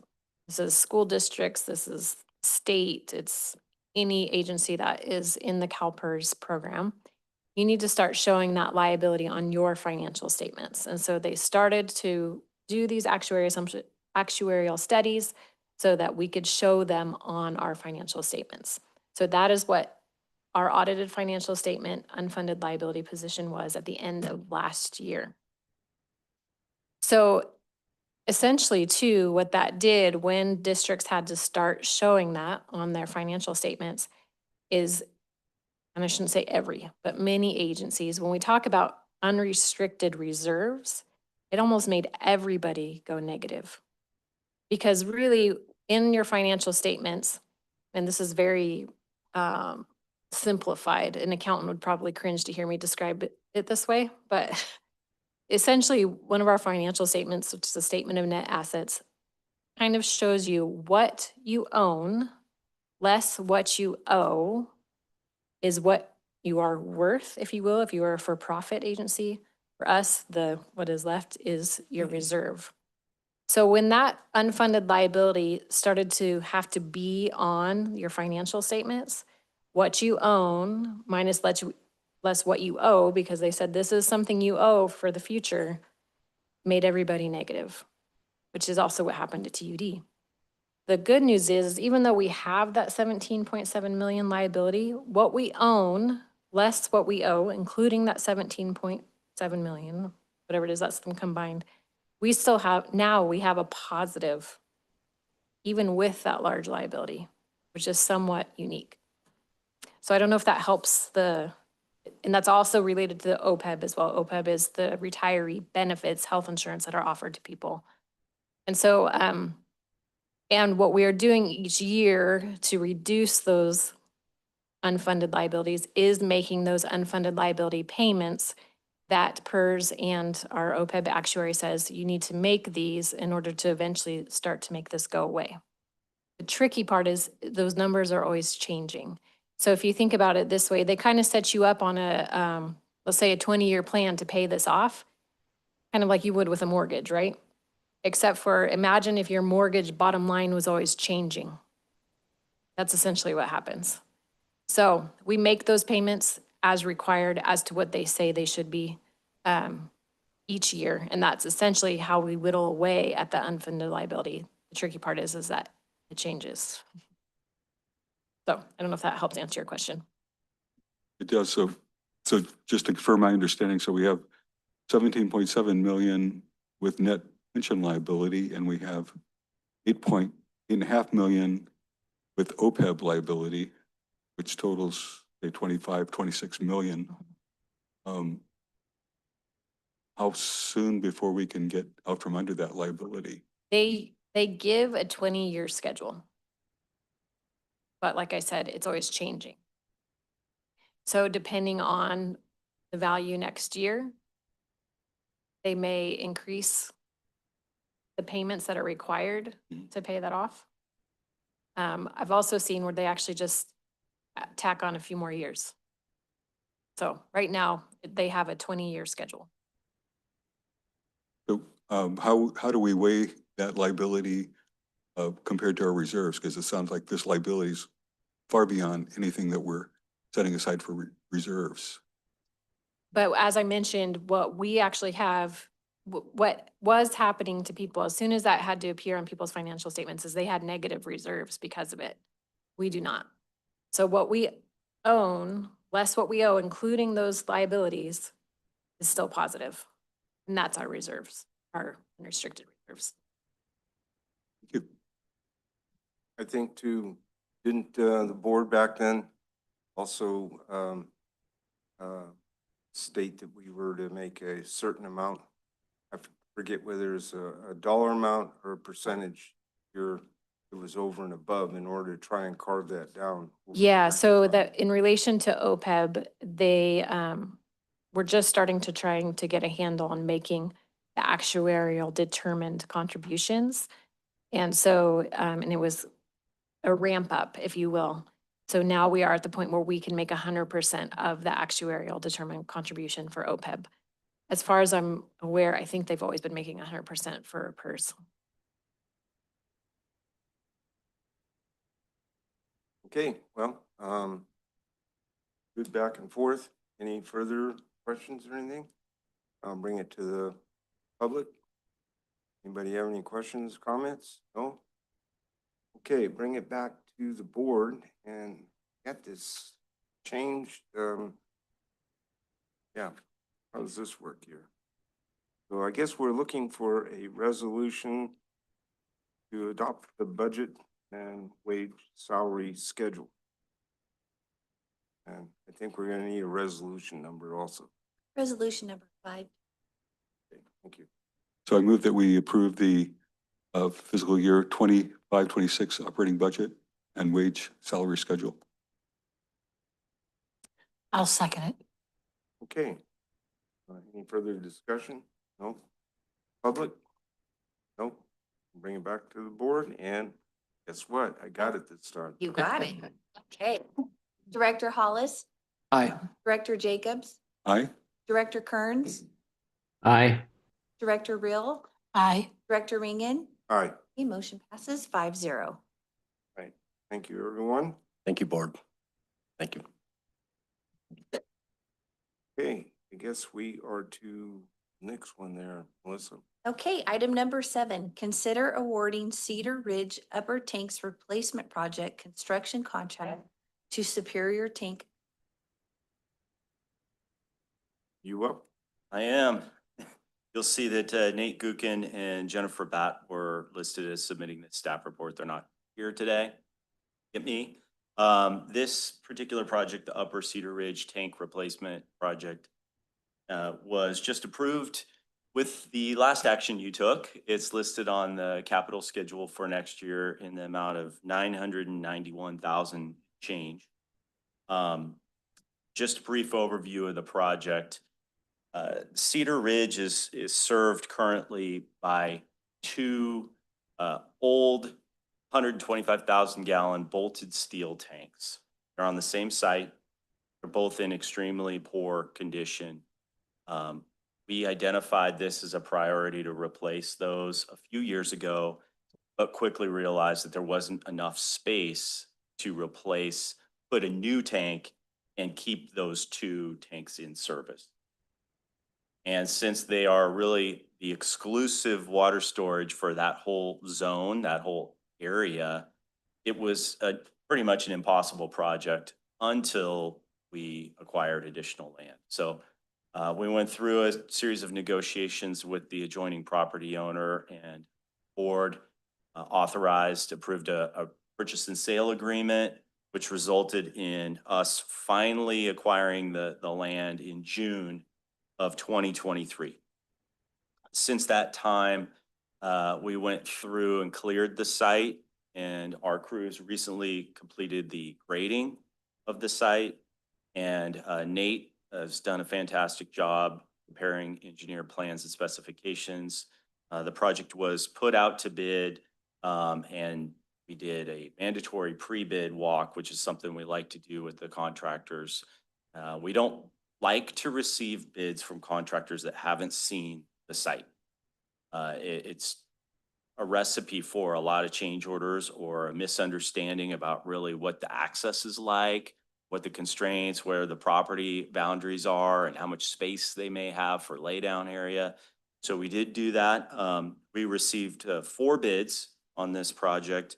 this is school districts, this is state, it's any agency that is in the CalPERS program, you need to start showing that liability on your financial statements. And so they started to do these actuarial studies so that we could show them on our financial statements. So that is what our audited financial statement unfunded liability position was at the end of last year. So essentially too, what that did when districts had to start showing that on their financial statements is, and I shouldn't say every, but many agencies, when we talk about unrestricted reserves, it almost made everybody go negative. Because really, in your financial statements, and this is very simplified, an accountant would probably cringe to hear me describe it this way, but essentially, one of our financial statements, which is a statement of net assets, kind of shows you what you own less what you owe is what you are worth, if you will, if you are a for-profit agency. For us, what is left is your reserve. So when that unfunded liability started to have to be on your financial statements, what you own minus less what you owe, because they said this is something you owe for the future, made everybody negative, which is also what happened to TUD. The good news is, even though we have that 17.7 million liability, what we own less what we owe, including that 17.7 million, whatever it is, that's them combined, we still have, now we have a positive, even with that large liability, which is somewhat unique. So I don't know if that helps and that's also related to the OPEB as well. OPEB is the retiree benefits health insurance that are offered to people. And so, and what we are doing each year to reduce those unfunded liabilities is making those unfunded liability payments that PERS and our OPEB actuary says you need to make these in order to eventually start to make this go away. The tricky part is those numbers are always changing. So if you think about it this way, they kind of set you up on a, let's say a 20-year plan to pay this off, kind of like you would with a mortgage, right? Except for imagine if your mortgage bottom line was always changing. That's essentially what happens. So we make those payments as required as to what they say they should be each year. And that's essentially how we whittle away at the unfunded liability. The tricky part is that it changes. So I don't know if that helps answer your question. It does. So just to confirm my understanding, so we have 17.7 million with net pension liability, and we have 8.5 million with OPEB liability, which totals say 26 million. How soon before we can get out from under that liability? They give a 20-year schedule. But like I said, it's always changing. So depending on the value next year, they may increase the payments that are required to pay that off. I've also seen where they actually just tack on a few more years. So right now they have a 20-year schedule. So how do we weigh that liability compared to our reserves? Because it sounds like this liability is far beyond anything that we're setting aside for reserves. But as I mentioned, what we actually have, what was happening to people as soon as that had to appear on people's financial statements is they had negative reserves because of it. We do not. So what we own, less what we owe, including those liabilities, is still positive. And that's our reserves, our unrestricted reserves. Thank you. I think too, didn't the board back then also state that we were to make a certain amount? I forget whether it's a dollar amount or a percentage here. It was over and above in order to try and carve that down. Yeah, so that in relation to OPEB, they were just starting to trying to get a handle on making the actuarial determined contributions. And so, and it was a ramp up, if you will. So now we are at the point where we can make 100% of the actuarial determined contribution for OPEB. As far as I'm aware, I think they've always been making 100% for PERS. Okay, well, good back and forth. Any further questions or anything? I'll bring it to the public. Anybody have any questions, comments? No? Okay, bring it back to the board and get this changed. Yeah, how does this work here? So I guess we're looking for a resolution to adopt the budget and wage salary schedule. And I think we're gonna need a resolution number also. Resolution number 5. Okay, thank you. So I move that we approve the fiscal year 25-26 operating budget and wage salary schedule. I'll second it. Okay. Any further discussion? No? Public? Nope. Bring it back to the board and guess what? I got it this time. You got it. Okay. Director Hollis, Aye. Director Jacobs, Aye. Director Kearns, Aye. Director Real, Aye. Director Ringen. Aye. Okay, motion passes 5-0. Right. Thank you, everyone. Thank you, board. Thank you. Okay, I guess we are to next one there, Melissa. Okay, item number 7, consider awarding Cedar Ridge Upper Tanks Replacement Project construction contract to Superior Tank. You up? I am. You'll see that Nate Gookin and Jennifer Batt were listed as submitting the staff report. They're not here today. Get me. This particular project, the Upper Cedar Ridge Tank Replacement Project, was just approved with the last action you took. It's listed on the capital schedule for next year in the amount of $991,000 change. Just a brief overview of the project. Cedar Ridge is served currently by two old 125,000 gallon bolted steel tanks. They're on the same site. They're both in extremely poor condition. We identified this as a priority to replace those a few years ago, but quickly realized that there wasn't enough space to put a new tank and keep those two tanks in service. And since they are really the exclusive water storage for that whole zone, that whole area, it was pretty much an impossible project until we acquired additional land. So we went through a series of negotiations with the adjoining property owner, and board approved a purchase and sale agreement, which resulted in us finally acquiring the land in June of 2023. Since that time, we went through and cleared the site, and our crews recently completed the grading of the site. And Nate has done a fantastic job preparing engineer plans and specifications. The project was put out to bid, and we did a mandatory pre-bid walk, which is something we like to do with the contractors. We don't like to receive bids from contractors that haven't seen the site. It's a recipe for a lot of change orders or a misunderstanding about really what the access is like, what the constraints, where the property boundaries are, and how much space they may have for laydown area. So we did do that. We received 4 bids on this project,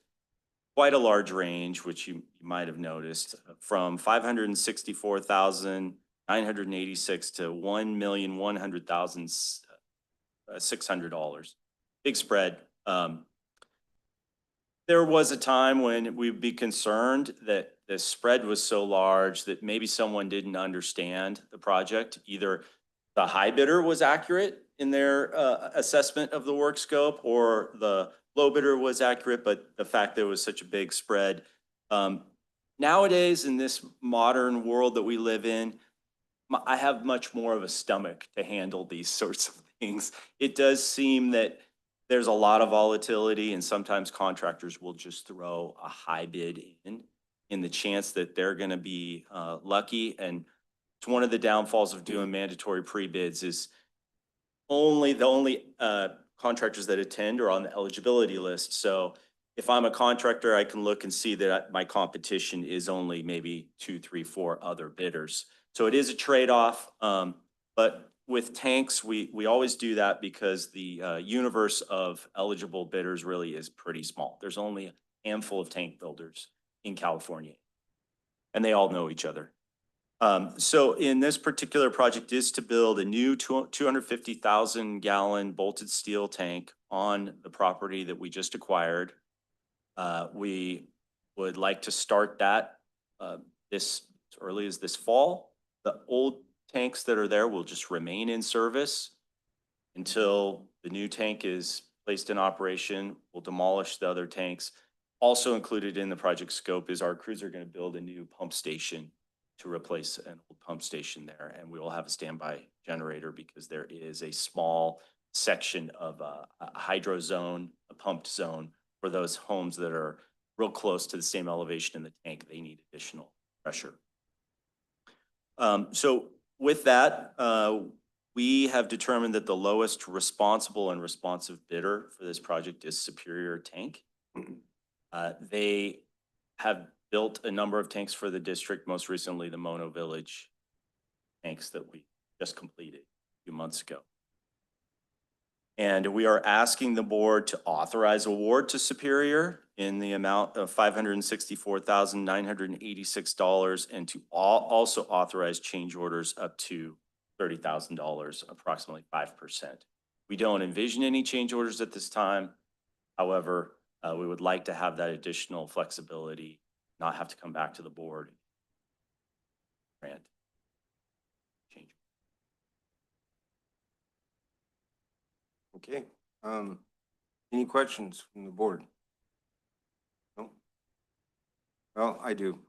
quite a large range, which you might have noticed, from $564,986 to $1,100,600. Big spread. There was a time when we'd be concerned that the spread was so large that maybe someone didn't understand the project. Either the high bidder was accurate in their assessment of the work scope, or the low bidder was accurate, but the fact there was such a big spread. Nowadays, in this modern world that we live in, I have much more of a stomach to handle these sorts of things. It does seem that there's a lot of volatility, and sometimes contractors will just throw a high bid in the chance that they're going to be lucky. And it's one of the downfalls of doing mandatory pre-bids is the only contractors that attend are on the eligibility list. So if I'm a contractor, I can look and see that my competition is only maybe 2, 3, 4 other bidders. So it is a trade-off. But with tanks, we always do that because the universe of eligible bidders really is pretty small. There's only a handful of tank builders in California, and they all know each other. So in this particular project is to build a new 250,000 gallon bolted steel tank on the property that we just acquired. We would like to start that this as early as this fall. The old tanks that are there will just remain in service until the new tank is placed in operation. We'll demolish the other tanks. Also included in the project scope is our crews are going to build a new pump station to replace an old pump station there. And we will have a standby generator because there is a small section of a hydro zone, a pumped zone for those homes that are real close to the same elevation in the tank. They need additional pressure. So with that, we have determined that the lowest responsible and responsive bidder for this project is Superior Tank. They have built a number of tanks for the district, most recently the Mono Village tanks that we just completed a few months ago. And we are asking the board to authorize award to Superior in the amount of $564,986 and to also authorize change orders up to $30,000, approximately 5%. We don't envision any change orders at this time. However, we would like to have that additional flexibility, not have to come back to the board. Grant. Change. Okay. Any questions from the board? No? Well, I do.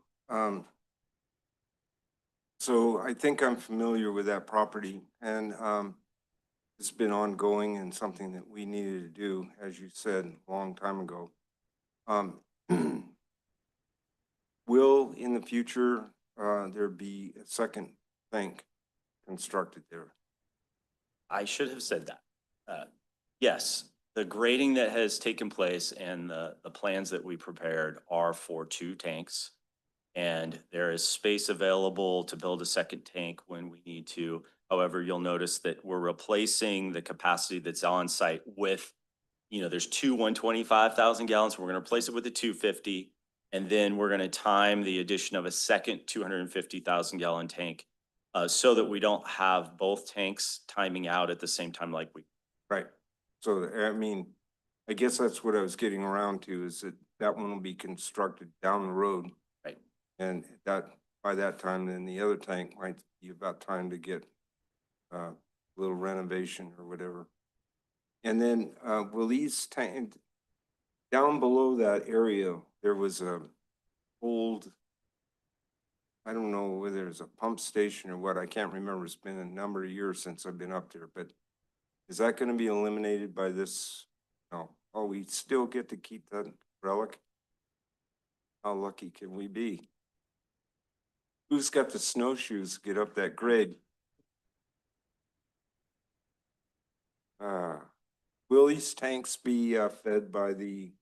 So I think I'm familiar with that property, and it's been ongoing and something that we needed to do, as you said, a long time ago. Will in the future there be a second tank constructed there? I should have said that. Yes, the grading that has taken place and the plans that we prepared are for 2 tanks. And there is space available to build a second tank when we need to. However, you'll notice that we're replacing the capacity that's on site with, there's 2 125,000 gallons. We're going to replace it with a 250. And then we're going to time the addition of a second 250,000 gallon tank so that we don't have both tanks timing out at the same time like we. Right. So, I mean, I guess that's what I was getting around to, is that one will be constructed down the road. Right. And that by that time, then the other tank might be about time to get a little renovation or whatever. And then will these tank down below that area, there was a old, I don't know whether it's a pump station or what, I can't remember. It's been a number of years since I've been up there, but is that going to be eliminated by this? No. Oh, we still get to keep that relic? How lucky can we be? Who's got the snowshoes to get up that grade? Will these tanks be fed by the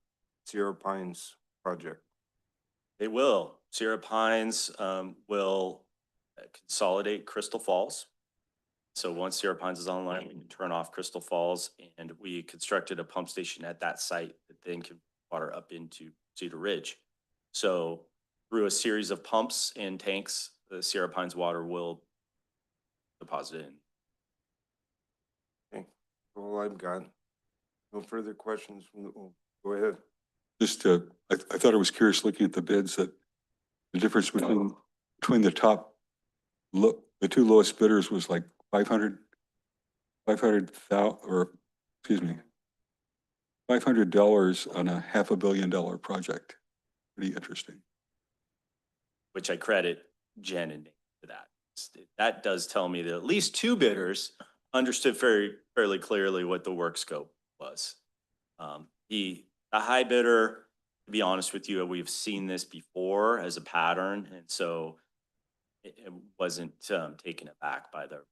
Sierra Pines project? They will. Sierra Pines will consolidate Crystal Falls. So once Sierra Pines is online, we can turn off Crystal Falls, and we constructed a pump station at that site that then can water up into Cedar Ridge. So through a series of pumps and tanks, the Sierra Pines water will deposit in. Okay, all I've got. No further questions from the, go ahead. Just, I thought I was curious looking at the bids that the difference between the top, the 2 lowest bidders was like 500,000, or excuse me, $500 on a $500 million project. Pretty interesting. Which I credit Jen and Nate for that. That does tell me that at least 2 bidders understood fairly clearly what the work scope was. The high bidder, to be honest with you, we've seen this before as a pattern, and so it wasn't taken aback by the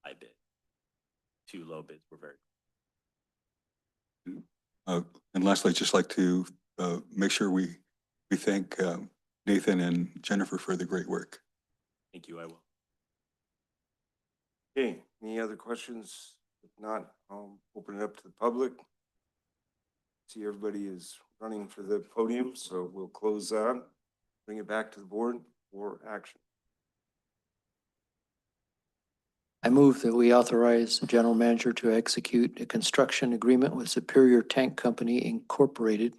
high bid. 2 low bids were very. And lastly, I'd just like to make sure we thank Nathan and Jennifer for the great work. Thank you, I will. Okay, any other questions? If not, I'll open it up to the public. See, everybody is running for the podium, so we'll close that. Bring it back to the board for action. I move that we authorize the general manager to execute a construction agreement with Superior Tank Company Incorporated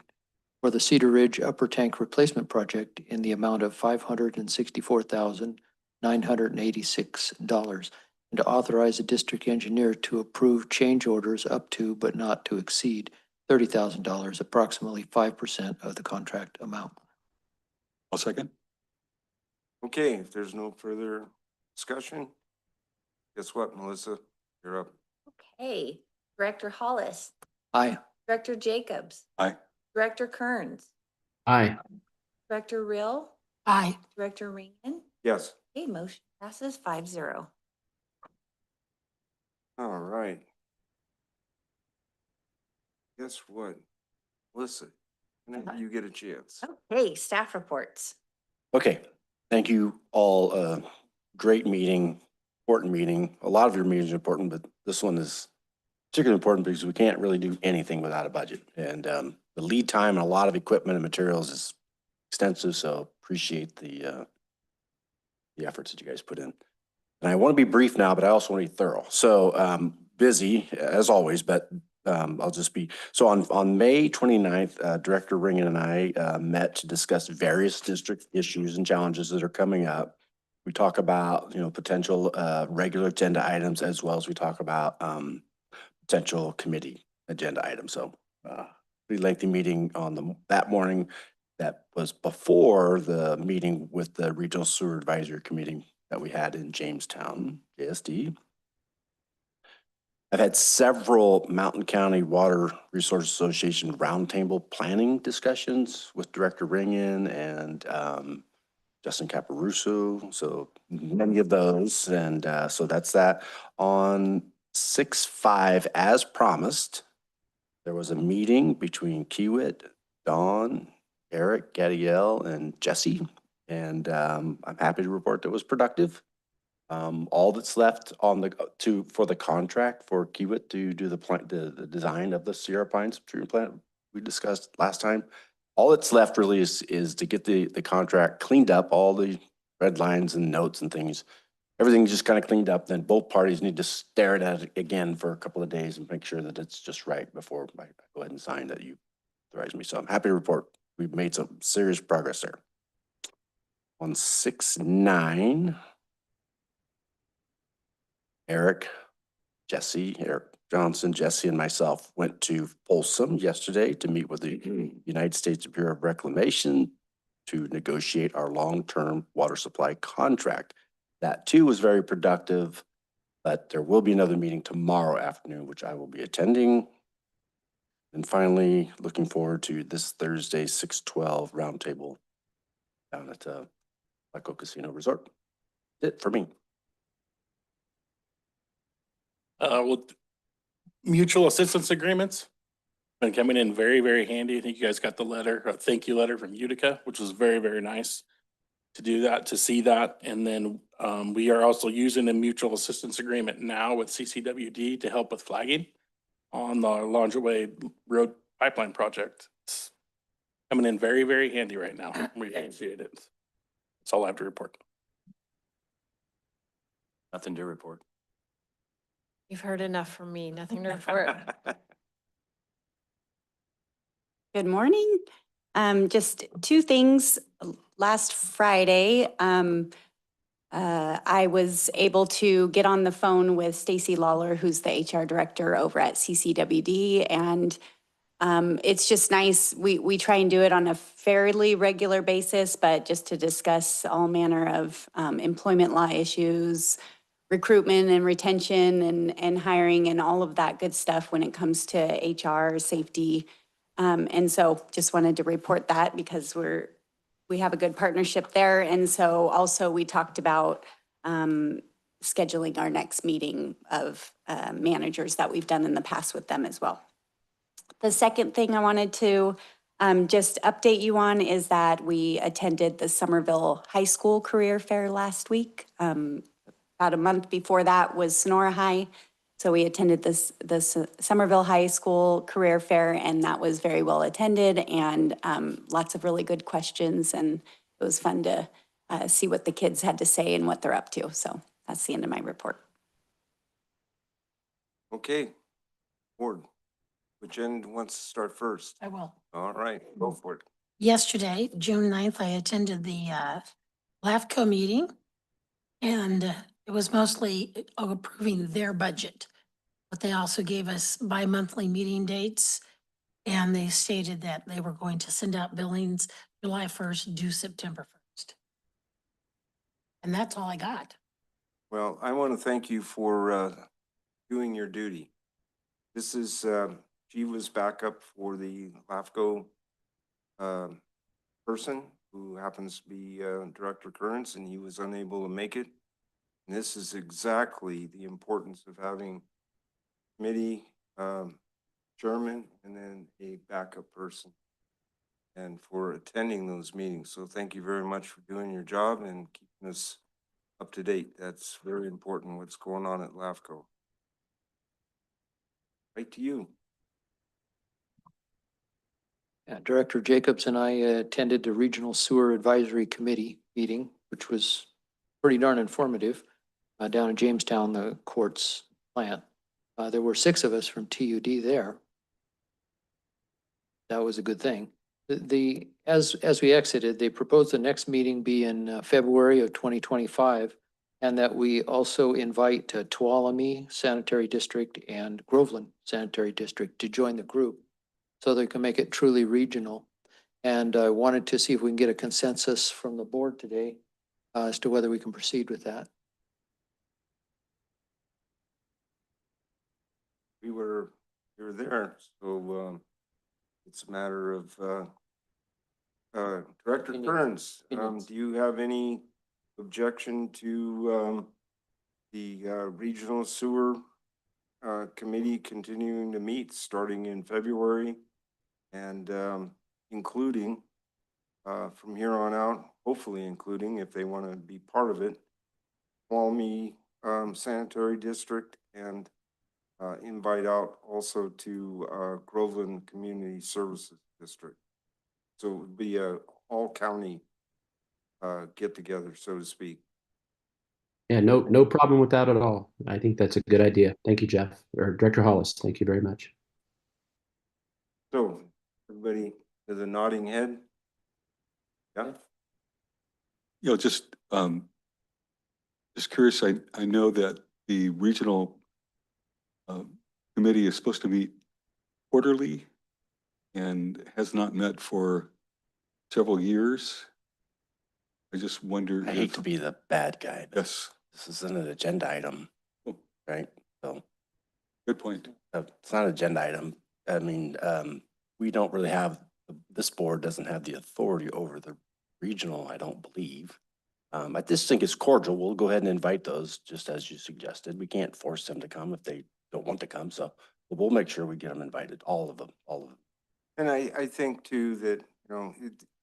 for the Cedar Ridge Upper Tank Replacement Project in the amount of $564,986, and to authorize the district engineer to approve change orders up to but not to exceed $30,000, approximately 5% of the contract amount. I'll second. Okay, if there's no further discussion, guess what, Melissa? You're up. Okay, Director Hollis, Aye. Director Jacobs, Aye. Director Kearns, Aye. Director Rill, Aye. Director Ringen. Yes. Okay, motion passes 5-0. All right. Guess what? Melissa, whenever you get a chance. Okay, staff reports. Okay, thank you all. Great meeting, important meeting. A lot of your meetings are important, but this one is particularly important because we can't really do anything without a budget. And the lead time and a lot of equipment and materials is extensive, so appreciate the efforts that you guys put in. And I want to be brief now, but I also want to be thorough. So busy as always, but I'll just be, so on May 29th, Director Ringen and I met to discuss various district issues and challenges that are coming up. We talk about, potential regular agenda items, as well as we talk about potential committee agenda items. So pretty lengthy meeting on that morning. That was before the meeting with the Regional Sewer Advisory Committee that we had in Jamestown, JSD. I've had several Mountain County Water Resource Association roundtable planning discussions with Director Ringen and Justin Caparuso. So many of those. And so that's that. On 6/5, as promised, there was a meeting between Kiewit, Dawn, Eric, Gadiel, and Jesse. And I'm happy to report that it was productive. All that's left on for the contract for Kiewit to do the design of the Sierra Pines treatment plant we discussed last time. All that's left really is to get the contract cleaned up, all the red lines and notes and things. Everything's just kind of cleaned up. Then both parties need to stare at it again for a couple of days and make sure that it's just right before I go ahead and sign that you authorize me. So I'm happy to report we've made some serious progress there. On 6/9, Eric Johnson, Jesse, and myself went to Folsom yesterday to meet with the United States Bureau of Reclamation to negotiate our long-term water supply contract. That too was very productive, but there will be another meeting tomorrow afternoon, which I will be attending. And finally, looking forward to this Thursday, 6/12 roundtable down at Echo Casino Resort. That's it for me. With mutual assistance agreements been coming in very, very handy. I think you guys got the letter, a thank you letter from Utica, which was very, very nice to do that, to see that. And then we are also using a mutual assistance agreement now with CCWD to help with flagging on the Laundry Road Pipeline project. It's coming in very, very handy right now. We appreciate it. That's all I have to report. Nothing to report. You've heard enough from me, nothing to report. Good morning. Just two things. Last Friday, I was able to get on the phone with Stacy Lawler, who's the HR director over at CCWD, and it's just nice. We try and do it on a fairly regular basis, but just to discuss all manner of employment law issues, recruitment and retention and hiring and all of that good stuff when it comes to HR, safety. And so just wanted to report that because we have a good partnership there. And so also we talked about scheduling our next meeting of managers that we've done in the past with them as well. The second thing I wanted to Just update you on is that we attended the Somerville High School Career Fair last week. About a month before that was Sonora High. So we attended this Somerville High School Career Fair, and that was very well attended, and lots of really good questions, and it was fun to see what the kids had to say and what they're up to. So that's the end of my report. Okay. Board, which end wants to start first? I will. All right, go for it. Yesterday, June 9th, I attended the LAFCO meeting, and it was mostly approving their budget. But they also gave us bi-monthly meeting dates, and they stated that they were going to send out billings July 1st, due September 1st. And that's all I got. Well, I want to thank you for doing your duty. This is Jiva's backup for the LAFCO person who happens to be Director Kearns, and he was unable to make it. And this is exactly the importance of having committee chairman and then a backup person, and for attending those meetings. So thank you very much for doing your job and keeping us up to date. That's very important, what's going on at LAFCO. Right to you. Director Jacobs and I attended the Regional Sewer Advisory Committee meeting, which was pretty darn informative, down in Jamestown, the Quartz plant. There were 6 of us from TUD there. That was a good thing. As we exited, they proposed the next meeting be in February of 2025, and that we also invite Tuolumne Sanitary District and Groveland Sanitary District to join the group, so they can make it truly regional. And I wanted to see if we can get a consensus from the board today as to whether we can proceed with that. We were there, so it's a matter of Director Kearns. Do you have any objection to the Regional Sewer Committee continuing to meet starting in February and including from here on out, hopefully including, if they want to be part of it, Tuolumne Sanitary District, and invite out also to Groveland Community Services District. So it would be a all county get together, so to speak. Yeah, no problem with that at all. I think that's a good idea. Thank you, Jeff, or Director Hollis. Thank you very much. So everybody with a nodding head? Yeah. You know, just curious, I know that the regional committee is supposed to meet quarterly and has not met for several years. I just wonder I hate to be the bad guy, but yes, this isn't an agenda item, right? So good point. it's not an agenda item. I mean, we don't really have, this board doesn't have the authority over the regional, I don't believe. I just think it's cordial. We'll go ahead and invite those, just as you suggested. We can't force them to come if they don't want to come. So we'll make sure we get them invited, all of them. And I think too that, you know,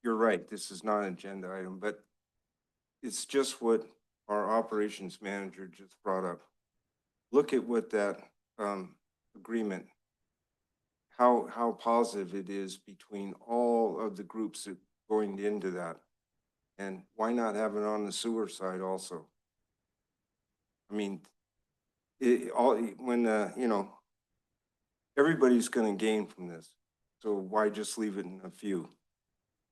you're right, this is not an agenda item, but it's just what our operations manager just brought up. Look at what that agreement, how positive it is between all of the groups that going into that. And why not have it on the sewer side also? I mean, you know, everybody's going to gain from this. So why just leave it in a few?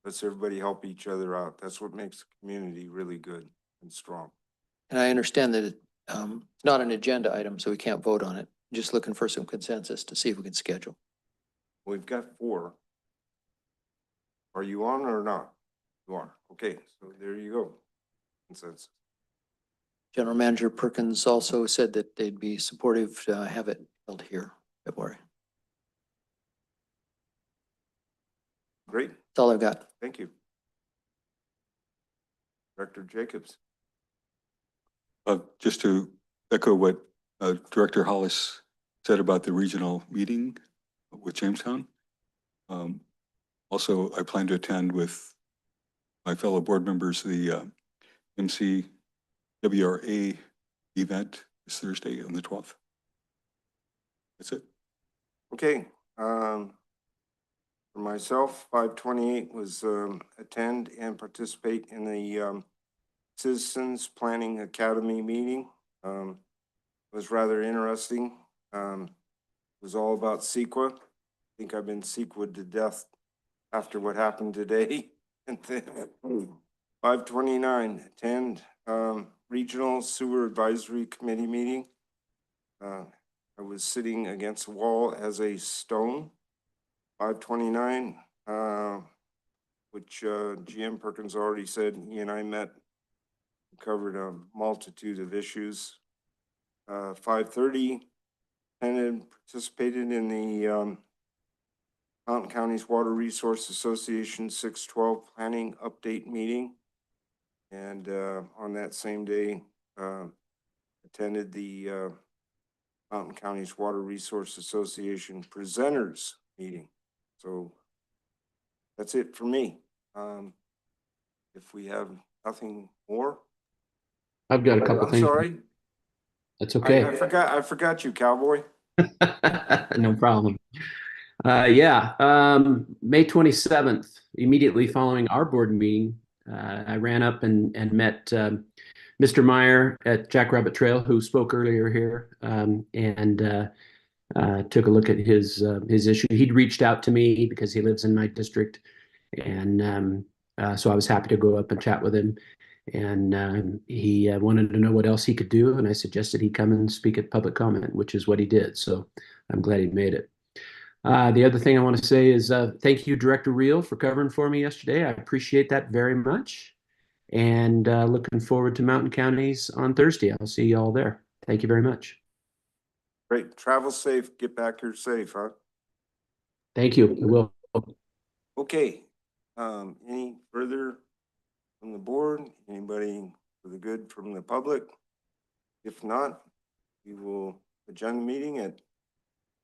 Let's everybody help each other out. That's what makes the community really good and strong. And I understand that it's not an agenda item, so we can't vote on it. Just looking for some consensus to see if we can schedule. We've got 4. Are you on or not? You are. Okay, so there you go. Consensus. General Manager Perkins also said that they'd be supportive to have it held here in February. Great. That's all I've got. Thank you. Director Jacobs. Just to echo what Director Hollis said about the regional meeting with Jamestown. Also, I plan to attend with my fellow board members, the MCWRA event this Thursday on the 12th. That's it. Okay, for myself, 528 was attend and participate in the Citizens Planning Academy meeting. It was rather interesting. It was all about CEQA. I think I've been CEQA'd to death after what happened today. And then 529, attend Regional Sewer Advisory Committee meeting. I was sitting against the wall as a stone. 529, which GM Perkins already said, he and I met, covered a multitude of issues. 530, attended, participated in the Mountain Counties Water Resource Association 612 planning update meeting. And on that same day, attended the Mountain Counties Water Resource Association presenters meeting. So that's it for me. If we have nothing more. I've got a couple I'm things. sorry. That's okay. I forgot you, cowboy. No problem. May 27th, immediately following our board meeting, I ran up and met Mr. Meyer at Jackrabbit Trail, who spoke earlier here, and took a look at his issue. He'd reached out to me because he lives in my district, and so I was happy to go up and chat with him. And he wanted to know what else he could do, and I suggested he come and speak at public comment, which is what he did. So I'm glad he made it. The other thing I want to say is thank you, Director Reel, for covering for me yesterday. I appreciate that very much. And looking forward to Mountain Counties on Thursday. I'll see you all there. Thank you very much. Great. Travel safe. Get back here safe, huh? Thank you. I will. Okay. Any further from the board? Anybody for the good from the public? If not, we will adjourn the meeting at